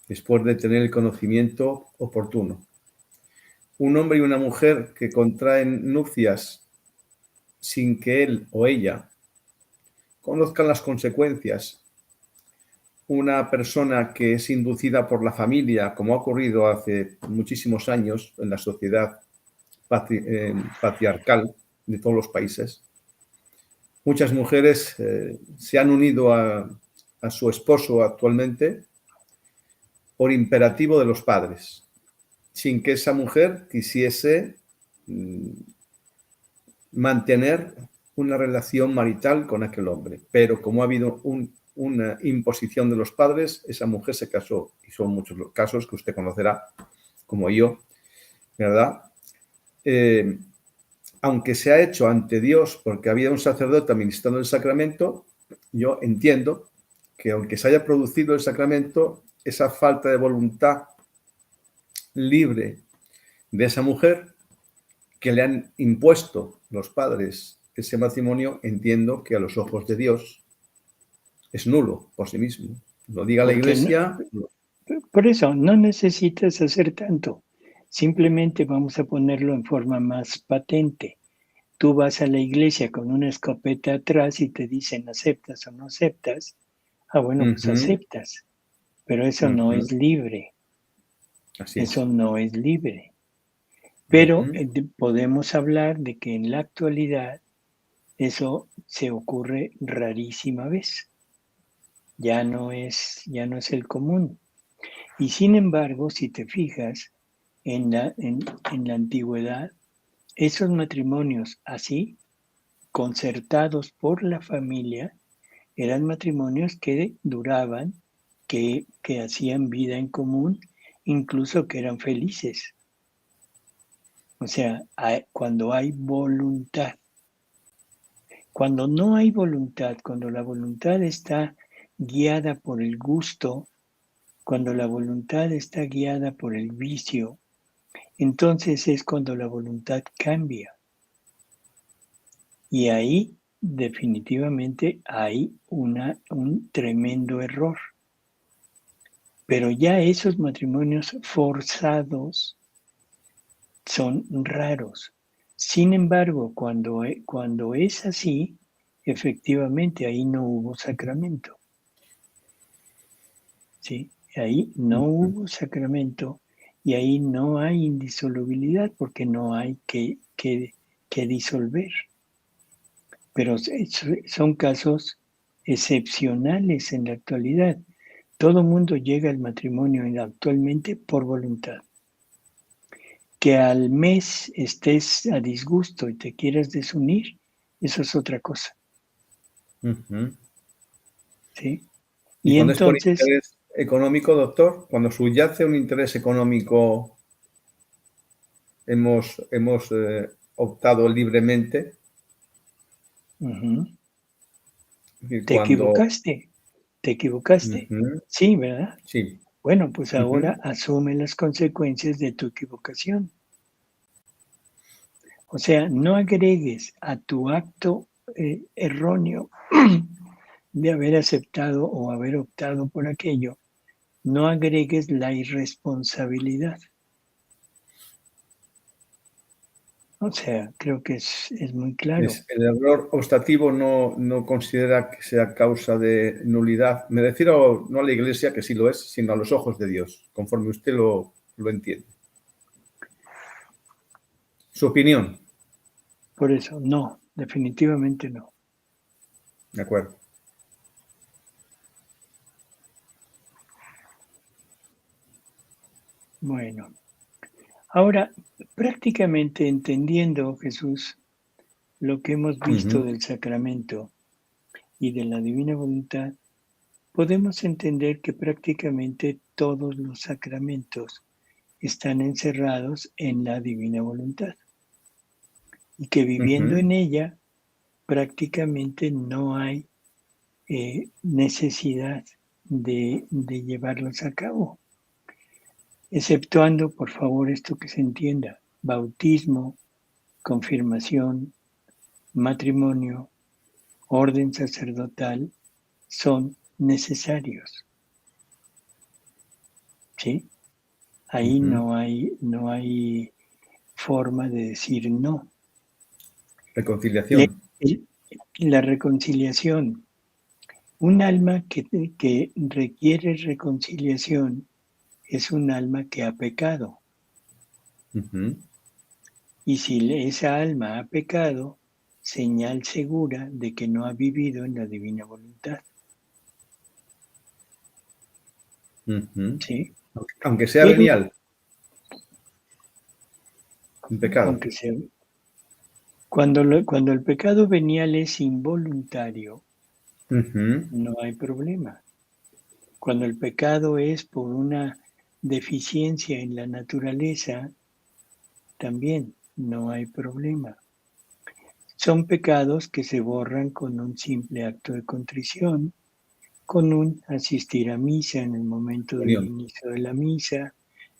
después de tener el conocimiento oportuno. Un hombre y una mujer que contraen nupcias sin que él o ella conozcan las consecuencias. Una persona que es inducida por la familia, como ha ocurrido hace muchísimos años en la sociedad patriarcal de todos los países. muchas mujeres se han unido a su esposo actualmente por imperativo de los padres, sin que esa mujer quisiese mantener una relación marital con aquel hombre. Pero como ha habido una imposición de los padres, esa mujer se casó. Y son muchos los casos que usted conocerá, como yo, ¿verdad? Aunque se ha hecho ante Dios porque había un sacerdote administrando el sacramento, yo entiendo que aunque se haya producido el sacramento, esa falta de voluntad libre de esa mujer que le han impuesto los padres ese matrimonio, entiendo que a los ojos de Dios es nulo por sí mismo. Lo diga la Porque Iglesia. por eso no necesitas hacer tanto. Simplemente vamos a ponerlo en forma más patente. Tú vas a la iglesia con una escopeta atrás y te dicen aceptas o no aceptas. Ah, bueno, pues aceptas. Pero eso no es libre. Así Eso es. no es libre. Pero podemos hablar de que en la actualidad eso se ocurre rarísima vez. Ya no es el común. Y sin embargo, si te fijas, en la antigüedad, esos matrimonios así, concertados por la familia, eran matrimonios que duraban, que hacían vida en común, incluso que eran felices. O sea, cuando hay voluntad. Cuando no hay voluntad, cuando la voluntad está guiada por el gusto, cuando la voluntad está guiada por el vicio, entonces es cuando la voluntad cambia. Y ahí definitivamente hay un tremendo error. Pero ya esos matrimonios forzados son raros. Sin embargo, cuando es así, efectivamente ahí no hubo sacramento. ¿Sí? Ahí no hubo sacramento y ahí no hay indisolubilidad porque no hay que disolver. Pero son casos excepcionales en la actualidad. Todo mundo llega al matrimonio actualmente por voluntad. Que al mes estés a disgusto y te quieras desunir, eso es otra cosa. ¿Sí? ¿Y Y cuando es por entonces, interés económico, doctor? Cuando subyace un interés económico, hemos optado libremente. Y te cuando... equivocaste, te equivocaste. Sí, ¿verdad? Sí. Bueno, pues ahora asume las consecuencias de tu equivocación. O sea, no agregues a tu acto erróneo de haber aceptado o haber optado por aquello, no agregues la irresponsabilidad. O sea, creo que es muy claro. El error optativo no considera que sea causa de nulidad. Me refiero no a la Iglesia, que sí lo es, sino a los ojos de Dios, conforme usted lo entiende. Su opinión. Por eso, no, definitivamente no. De acuerdo. Bueno, ahora prácticamente entendiendo, Jesús, lo que hemos visto del sacramento y de la divina voluntad, podemos entender que prácticamente todos los sacramentos están encerrados en la divina voluntad y que viviendo en ella prácticamente no hay necesidad de llevarlos a cabo, exceptuando, por favor, esto que se entienda: bautismo, confirmación, matrimonio, orden sacerdotal son necesarios. ¿Sí? Ahí no hay forma de decir no. Reconciliación. La reconciliación. Un alma que requiere reconciliación es un alma que ha pecado. Y si esa alma ha pecado, señal segura de que no ha vivido en la divina voluntad. ¿Sí? Aunque sea Pero, venial, un pecado. aunque sea, cuando el pecado venial es involuntario, no hay problema. Cuando el pecado es por una deficiencia en la naturaleza, también no hay problema. Son pecados que se borran con un simple acto de contrición, con un asistir a misa en el momento del Unión. inicio de la misa,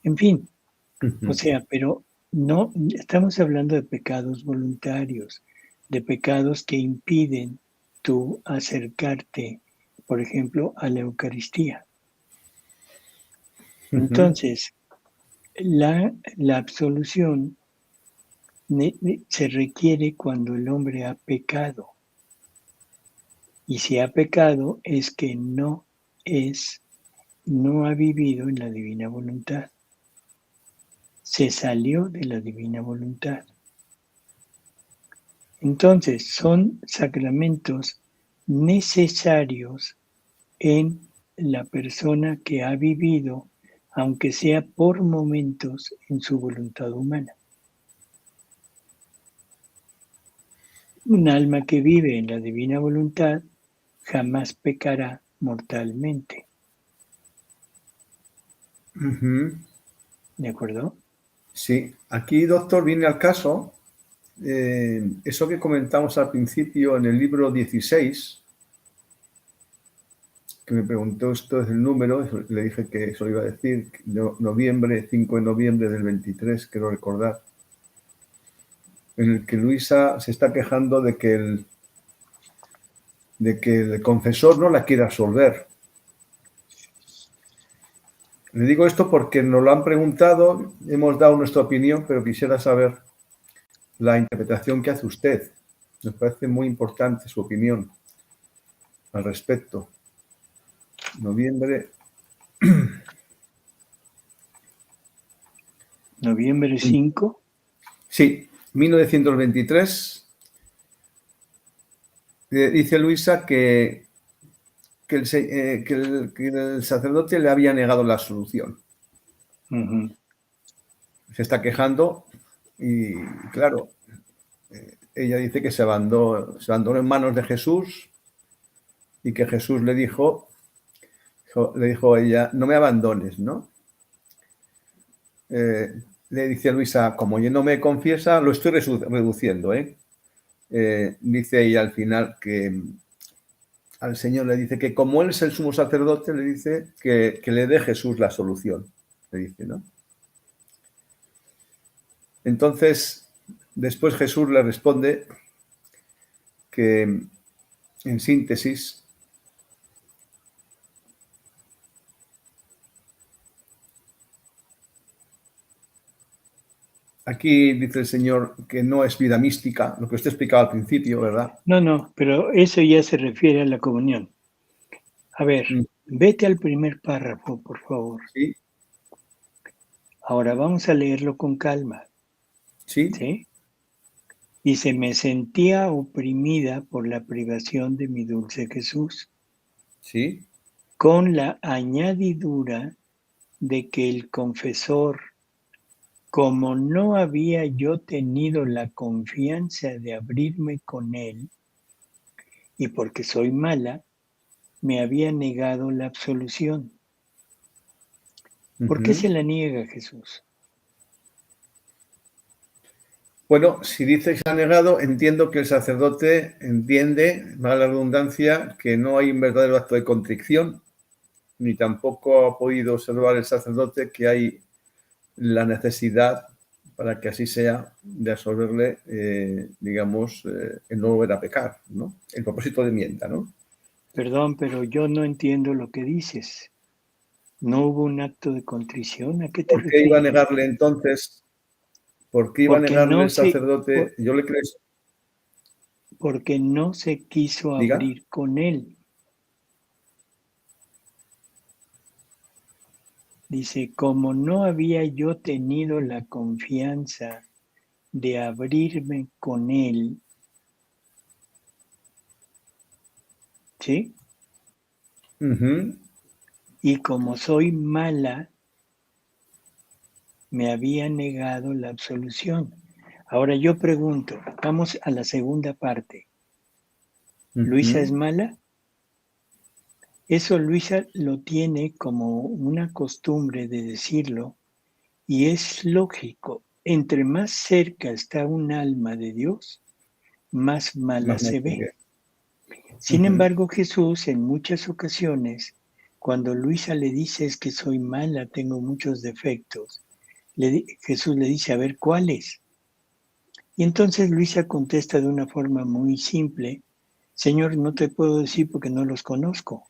en fin. O sea, pero no estamos hablando de pecados voluntarios, de pecados que impiden tú acercarte, por ejemplo, a la Eucaristía. Entonces, la absolución se requiere cuando el hombre ha pecado. Y si ha pecado es que no ha vivido en la divina voluntad. Se salió de la divina voluntad. Entonces, son sacramentos necesarios en la persona que ha vivido, aunque sea por momentos, en su voluntad humana. Un alma que vive en la divina voluntad jamás pecará mortalmente. ¿De acuerdo? Sí, aquí, doctor, viene al caso eso que comentamos al principio en el libro 16, que me preguntó esto es el número, le dije que eso lo iba a decir, 5 de noviembre del 23, quiero recordar, en el que Luisa se está quejando de que el confesor no la quiere absolver. Le digo esto porque nos lo han preguntado, hemos dado nuestra opinión, pero quisiera saber la interpretación que hace usted. Me parece muy importante su opinión al respecto. Noviembre. Noviembre 5. Sí, 1923. Dice Luisa que el sacerdote le había negado la absolución. Se está quejando y, claro, ella dice que se abandonó en manos de Jesús y que Jesús le dijo a ella, no me abandones, ¿no? Le dice a Luisa, como yo no me confiesa, lo estoy reduciendo, dice ella al final que al Señor le dice que como Él es el sumo sacerdote, le dice que le dé Jesús la solución, le dice, ¿no? Entonces, después Jesús le responde que, en síntesis, aquí dice el Señor que no es vida mística, lo que usted explicaba al principio, ¿verdad? No, pero eso ya se refiere a la comunión. A ver, vete al primer párrafo, por favor. Sí. Ahora vamos a leerlo con calma. Sí. ¿Sí? Dice, me sentía oprimida por la privación de mi dulce Jesús. Sí. Con la añadidura de que el confesor, como no había yo tenido la confianza de abrirme con él, y porque soy mala, me había negado la absolución. ¿Por qué se la niega Jesús? Bueno, si dice que se ha negado, entiendo que el sacerdote entiende, valga la redundancia, que no hay un verdadero acto de contrición, ni tampoco ha podido observar el sacerdote que hay la necesidad, para que así sea, de absolverle, digamos, el no volver a pecar, ¿no? El propósito de enmienda, ¿no? Perdón, pero yo no entiendo lo que dices. ¿No hubo un acto de contrición? ¿A qué te ¿Por qué iba a refieres? negarle entonces? ¿Por qué iba a Porque negarle no el sacerdote? Yo le creo. porque no se quiso Diga. abrir con él. Dice, como no había yo tenido la confianza de abrirme con él, ¿sí? Ujú. Y como soy mala, me había negado la absolución. Ahora yo pregunto, vamos a la segunda parte. ¿Luisa es Ujú. mala? Eso Luisa lo tiene como una costumbre de decirlo y es lógico. Entre más cerca está un alma de Dios, más mala Más me se ve. sigue. Sin Ujú. embargo, Jesús en muchas ocasiones, cuando Luisa le dice es que soy mala, tengo muchos defectos, Jesús le dice, a ver, ¿cuáles? Y entonces Luisa contesta de una forma muy simple, Señor, no te puedo decir porque no los conozco.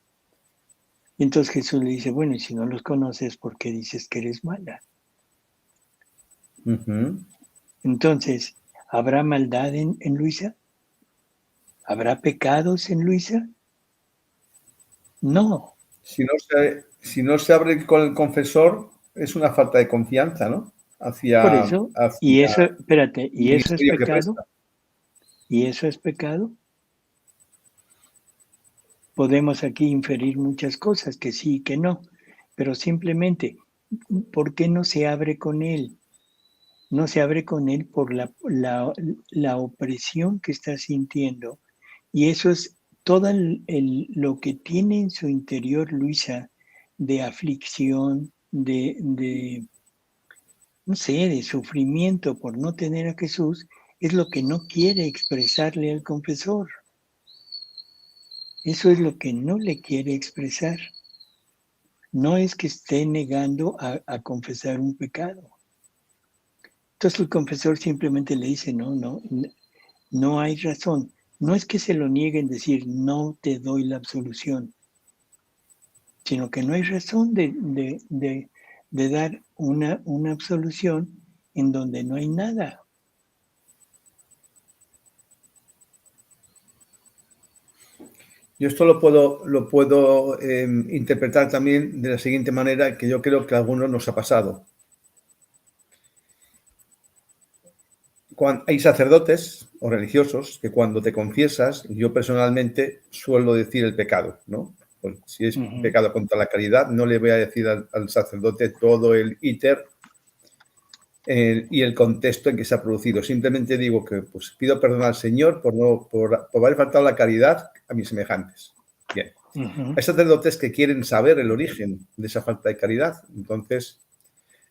Y entonces Jesús le dice, bueno, y si no los conoces, ¿por qué dices que eres mala? Ujú. Entonces, ¿habrá maldad en Luisa? ¿Habrá pecados en Luisa? No. Si no se abre con el confesor, es una falta de confianza, ¿no? Por Hacia, eso, y hacia eso, espérate, el ¿y eso es ministerio que pecado? presta. ¿Y eso es pecado? Podemos aquí inferir muchas cosas, que sí y que no, pero simplemente, ¿por qué no se abre con él? No se abre con él por la opresión que está sintiendo. Y eso es todo lo que tiene en su interior Luisa de aflicción, no sé, de sufrimiento por no tener a Jesús, es lo que no quiere expresarle al confesor. Eso es lo que no le quiere expresar. No es que esté negando a confesar un pecado. Entonces el confesor simplemente le dice, no hay razón. No es que se lo niegue en decir, no te doy la absolución, sino que no hay razón de dar una absolución en donde no hay nada. Yo esto lo puedo interpretar también de la siguiente manera, que yo creo que a algunos nos ha pasado. Hay sacerdotes o religiosos que cuando te confiesas, yo personalmente suelo decir el pecado, ¿no? Pues si es Uh-huh. pecado contra la caridad, no le voy a decir al sacerdote todo el íter y el contexto en que se ha producido. Simplemente digo que pues, pido perdón al Señor por haber faltado la caridad a mis semejantes. Bien. Uh-huh. Hay sacerdotes que quieren saber el origen de esa falta de caridad. Entonces,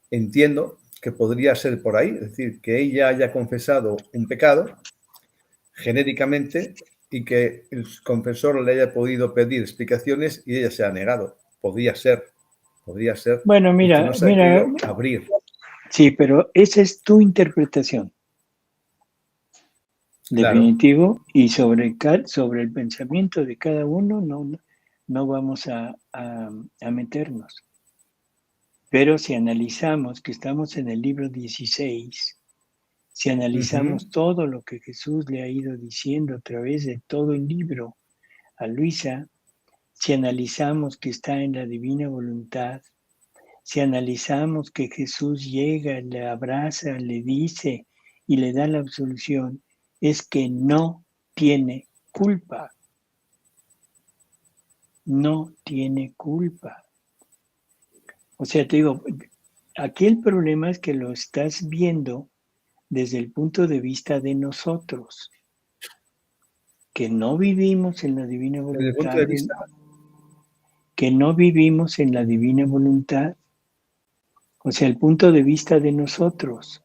entiendo que podría ser por ahí, es decir, que ella haya confesado un pecado genéricamente y que el confesor le haya podido pedir explicaciones y ella se ha negado. Podría ser, Bueno, y que mira, no se ha mira, querido abrir. sí, pero esa es tu interpretación, Claro. definitivo, y sobre el pensamiento de cada uno no vamos a meternos. Pero si analizamos que estamos en el libro 16, si Uh-huh. analizamos todo lo que Jesús le ha ido diciendo a través de todo el libro a Luisa, si analizamos que está en la divina voluntad, si analizamos que Jesús llega, le abraza, le dice y le da la absolución, es que no tiene culpa, no tiene culpa. O sea, te digo, aquí el problema es que lo estás viendo desde el punto de vista de nosotros, que no vivimos en la divina Desde el punto voluntad, de vista, que no vivimos en la divina voluntad, o sea, el punto de vista de nosotros,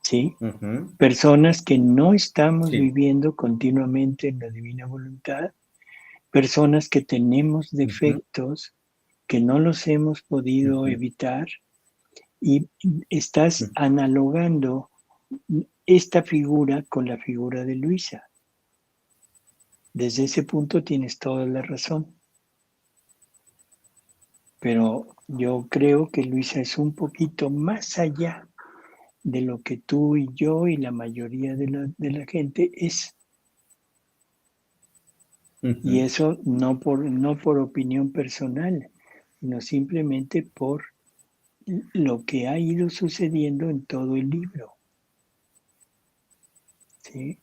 ¿sí? uh-huh. Personas que no estamos Sí. viviendo continuamente en la divina voluntad, personas que tenemos Uh-huh. defectos que no los hemos podido Uh-huh. evitar y estás Uh-huh. analogando esta figura con la figura de Luisa. Desde ese punto tienes toda la razón. Pero yo creo que Luisa es un poquito más allá de lo que tú y yo y la mayoría de la gente es. Y Uh-huh. eso no por opinión personal, sino simplemente por lo que ha ido sucediendo en todo el libro. ¿Sí?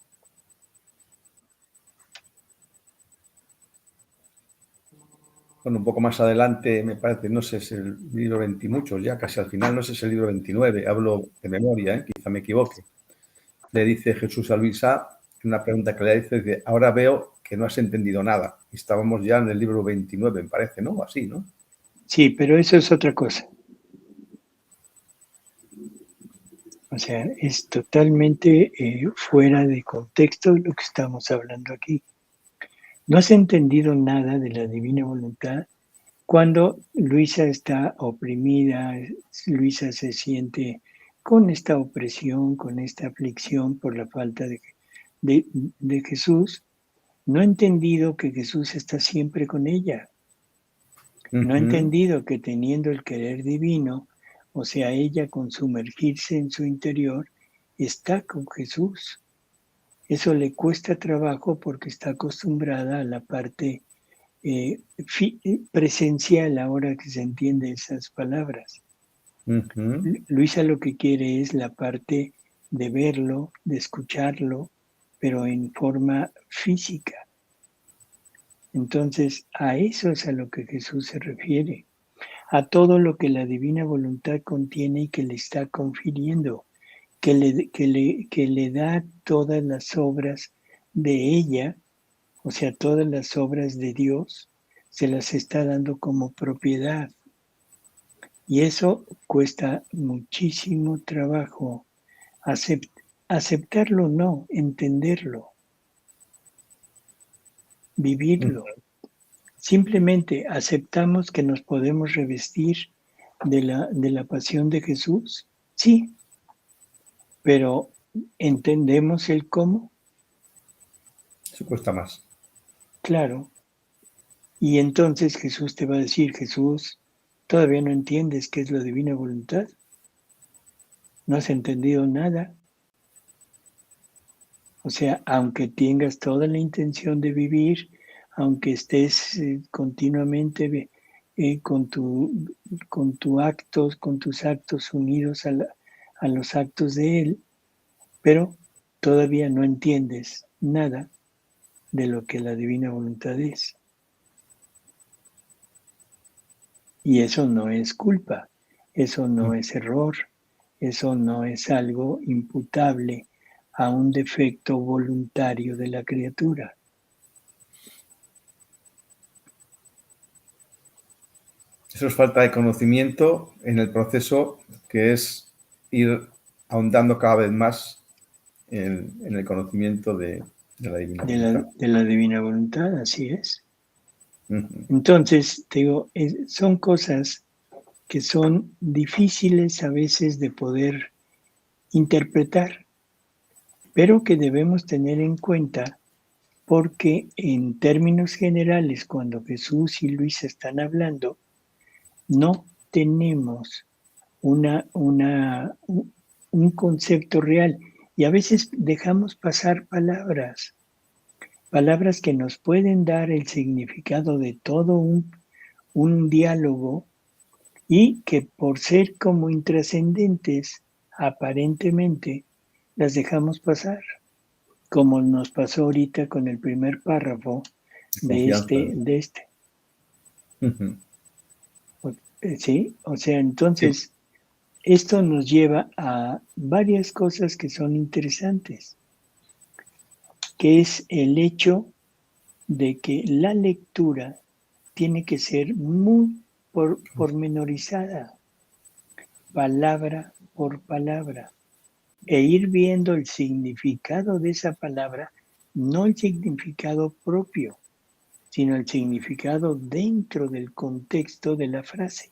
bueno, un poco más adelante, me parece, no sé, es el libro 20 y muchos, ya casi al final, no sé si es el libro 29, hablo de memoria, quizá me equivoque. Le dice Jesús a Luisa, una pregunta que le dice, ahora veo que no has entendido nada. Y estábamos ya en el libro 29, me parece, ¿no? Así, ¿no? Sí, pero eso es otra cosa. O sea, es totalmente fuera de contexto lo que estamos hablando aquí. No has entendido nada de la divina voluntad cuando Luisa está oprimida, Luisa se siente con esta opresión, con esta aflicción por la falta de Jesús. No ha entendido que Jesús está siempre con ella. No ha entendido que teniendo el querer divino, o sea, ella con sumergirse en su interior, está con Jesús. Eso le cuesta trabajo porque está acostumbrada a la parte presencial ahora que se entiende esas palabras. Luisa lo que quiere es la parte de verlo, de escucharlo, pero en forma física. Entonces, a eso es a lo que Jesús se refiere, a todo lo que la divina voluntad contiene y que le está confiriendo, que le da todas las obras de ella, o sea, todas las obras de Dios, se las está dando como propiedad. Y eso cuesta muchísimo trabajo. Aceptarlo no, entenderlo, vivirlo. Simplemente aceptamos que nos podemos revestir de la pasión de Jesús, sí, pero ¿entendemos el cómo? Eso cuesta más. Claro. Y entonces Jesús te va a decir, Jesús, ¿todavía no entiendes qué es la divina voluntad? ¿No has entendido nada? O sea, aunque tengas toda la intención de vivir, aunque estés continuamente con tus actos unidos a los actos de Él, pero todavía no entiendes nada de lo que la divina voluntad es. Y eso no es culpa, eso no es error, eso no es algo imputable a un defecto voluntario de la criatura. Eso es falta de conocimiento en el proceso, que es ir ahondando cada vez más en el conocimiento de la divina voluntad. De la divina voluntad, así es. Entonces, te digo, son cosas que son difíciles a veces de poder interpretar, pero que debemos tener en cuenta porque en términos generales, cuando Jesús y Luis están hablando, no tenemos un concepto real y a veces dejamos pasar palabras que nos pueden dar el significado de todo un diálogo y que por ser como intrascendentes, aparentemente, las dejamos pasar, como nos pasó ahorita con el primer párrafo de este. ¿Sí? O sea, entonces, sí. Esto nos lleva a varias cosas que son interesantes, que es el hecho de que la lectura tiene que ser muy pormenorizada, palabra por palabra, e ir viendo el significado de esa palabra, no el significado propio, sino el significado dentro del contexto de la frase.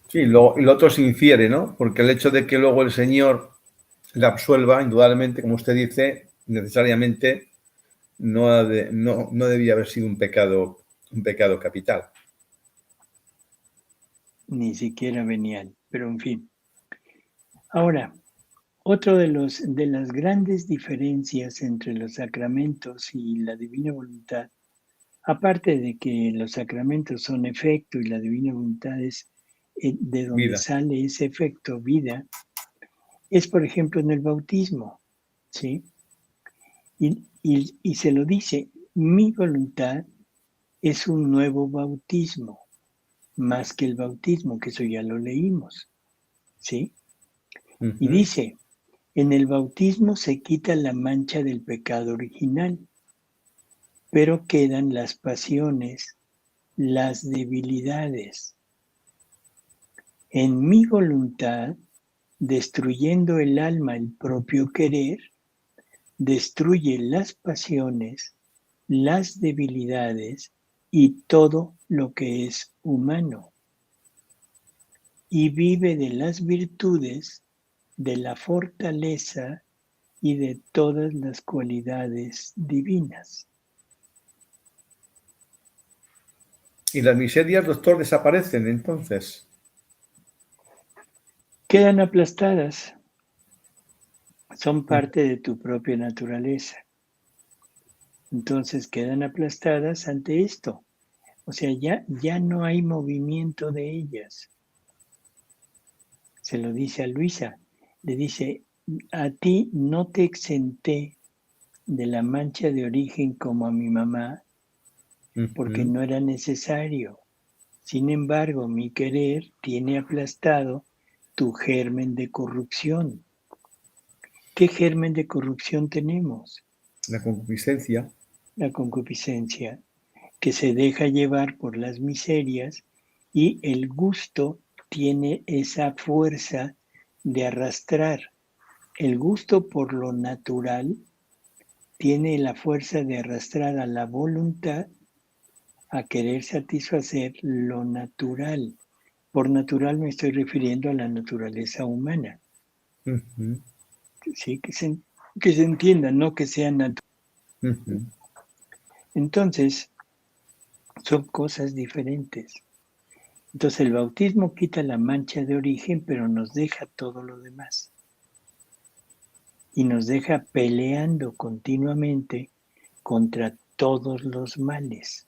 Sí, lo otro se infiere, ¿no? Porque el hecho de que luego el Señor le absuelva, indudablemente, como usted dice, necesariamente no debía haber sido un pecado capital. Ni siquiera venial, pero en fin. Ahora, otro de las grandes diferencias entre los sacramentos y la divina voluntad, aparte de que los sacramentos son efecto y la divina voluntad es de donde Vida. sale ese efecto, vida, es por ejemplo en el bautismo, ¿sí? Y se lo dice, mi voluntad es un nuevo bautismo, más que el bautismo, que eso ya lo leímos, ¿sí? Y dice, en el bautismo se quita la mancha del pecado original, pero quedan las pasiones, las debilidades. En mi voluntad, destruyendo el alma el propio querer, destruye las pasiones, las debilidades y todo lo que es humano. Y vive de las virtudes, de la fortaleza y de todas las cualidades divinas. ¿Y las miserias, doctor, desaparecen entonces? Quedan aplastadas, son parte de tu propia naturaleza. Entonces quedan aplastadas ante esto. O sea, ya no hay movimiento de ellas. Se lo dice a Luisa. Le dice, a ti no te exenté de la mancha de origen como a mi mamá, porque no era necesario. Sin embargo, mi querer tiene aplastado tu germen de corrupción. ¿Qué germen de corrupción tenemos? La concupiscencia. La concupiscencia, que se deja llevar por las miserias, y el gusto tiene esa fuerza de arrastrar. El gusto por lo natural tiene la fuerza de arrastrar a la voluntad a querer satisfacer lo natural. Por natural me estoy refiriendo a la naturaleza humana. Sí, que se entienda, no que sea natural. Entonces, son cosas diferentes. Entonces el bautismo quita la mancha de origen, pero nos deja todo lo demás. Y nos deja peleando continuamente contra todos los males.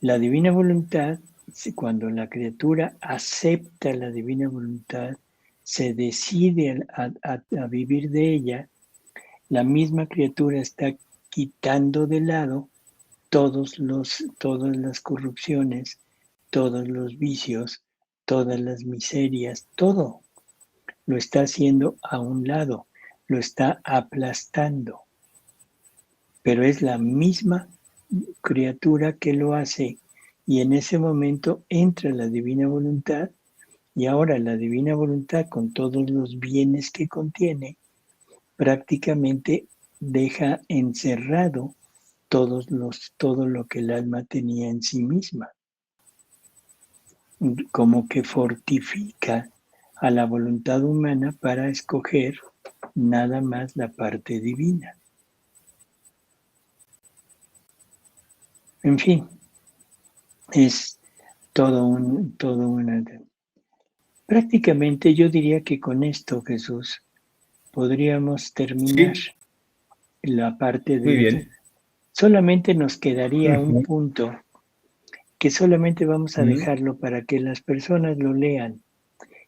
La divina voluntad, cuando la criatura acepta la divina voluntad, se decide a vivir de ella, la misma criatura está quitando de lado todas las corrupciones, todos los vicios, todas las miserias, todo lo está haciendo a un lado, lo está aplastando. Pero es la misma criatura que lo hace, y en ese momento entra la divina voluntad, y ahora la divina voluntad, con todos los bienes que contiene, prácticamente deja encerrado todo lo que el alma tenía en sí misma, como que fortifica a la voluntad humana para escoger nada más la parte divina. En fin, es todo una... Prácticamente yo diría que con esto, Jesús, podríamos terminar Sí, la parte muy de... bien. Solamente nos quedaría un punto que solamente vamos a dejarlo para que las personas lo lean,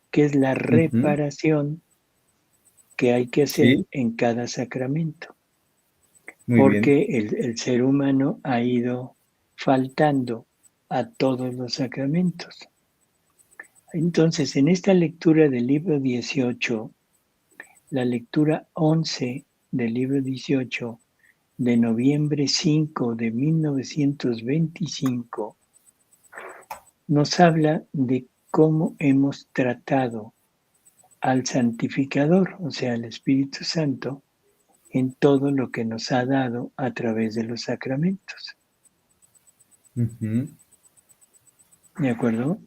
que es la reparación que hay que hacer Sí, en cada sacramento, muy bien. porque el ser humano ha ido faltando a todos los sacramentos. Entonces, en esta lectura del libro 18, la lectura 11 del libro 18 de noviembre 5 de 1925, nos habla de cómo hemos tratado al santificador, o sea, al Espíritu Santo, en todo lo que nos ha dado a través de los sacramentos. ¿De acuerdo?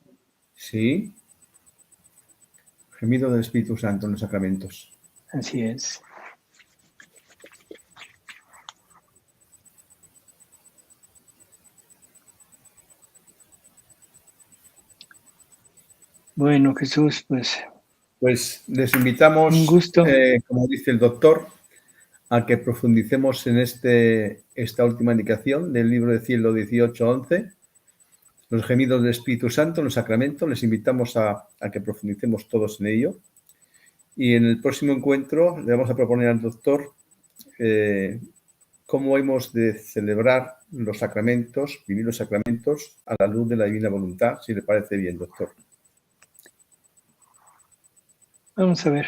Sí, gemido del Espíritu Santo en los sacramentos. Así es. Bueno, Jesús, pues Pues les un invitamos, gusto. como dice el doctor, a que profundicemos en esta última indicación del libro de Cielo 18:11, los gemidos del Espíritu Santo en los sacramentos. Les invitamos a que profundicemos todos en ello. Y en el próximo encuentro le vamos a proponer al doctor cómo hemos de celebrar los sacramentos, vivir los sacramentos a la luz de la divina voluntad, si le parece bien, doctor. Vamos a ver.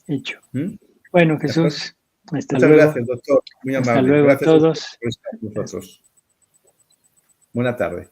Hecho. ¿Mm? Bueno, Jesús, hasta Muchas luego. gracias, doctor. Muy Hasta amable. luego a Gracias todos. por estar con nosotros. Buena tarde.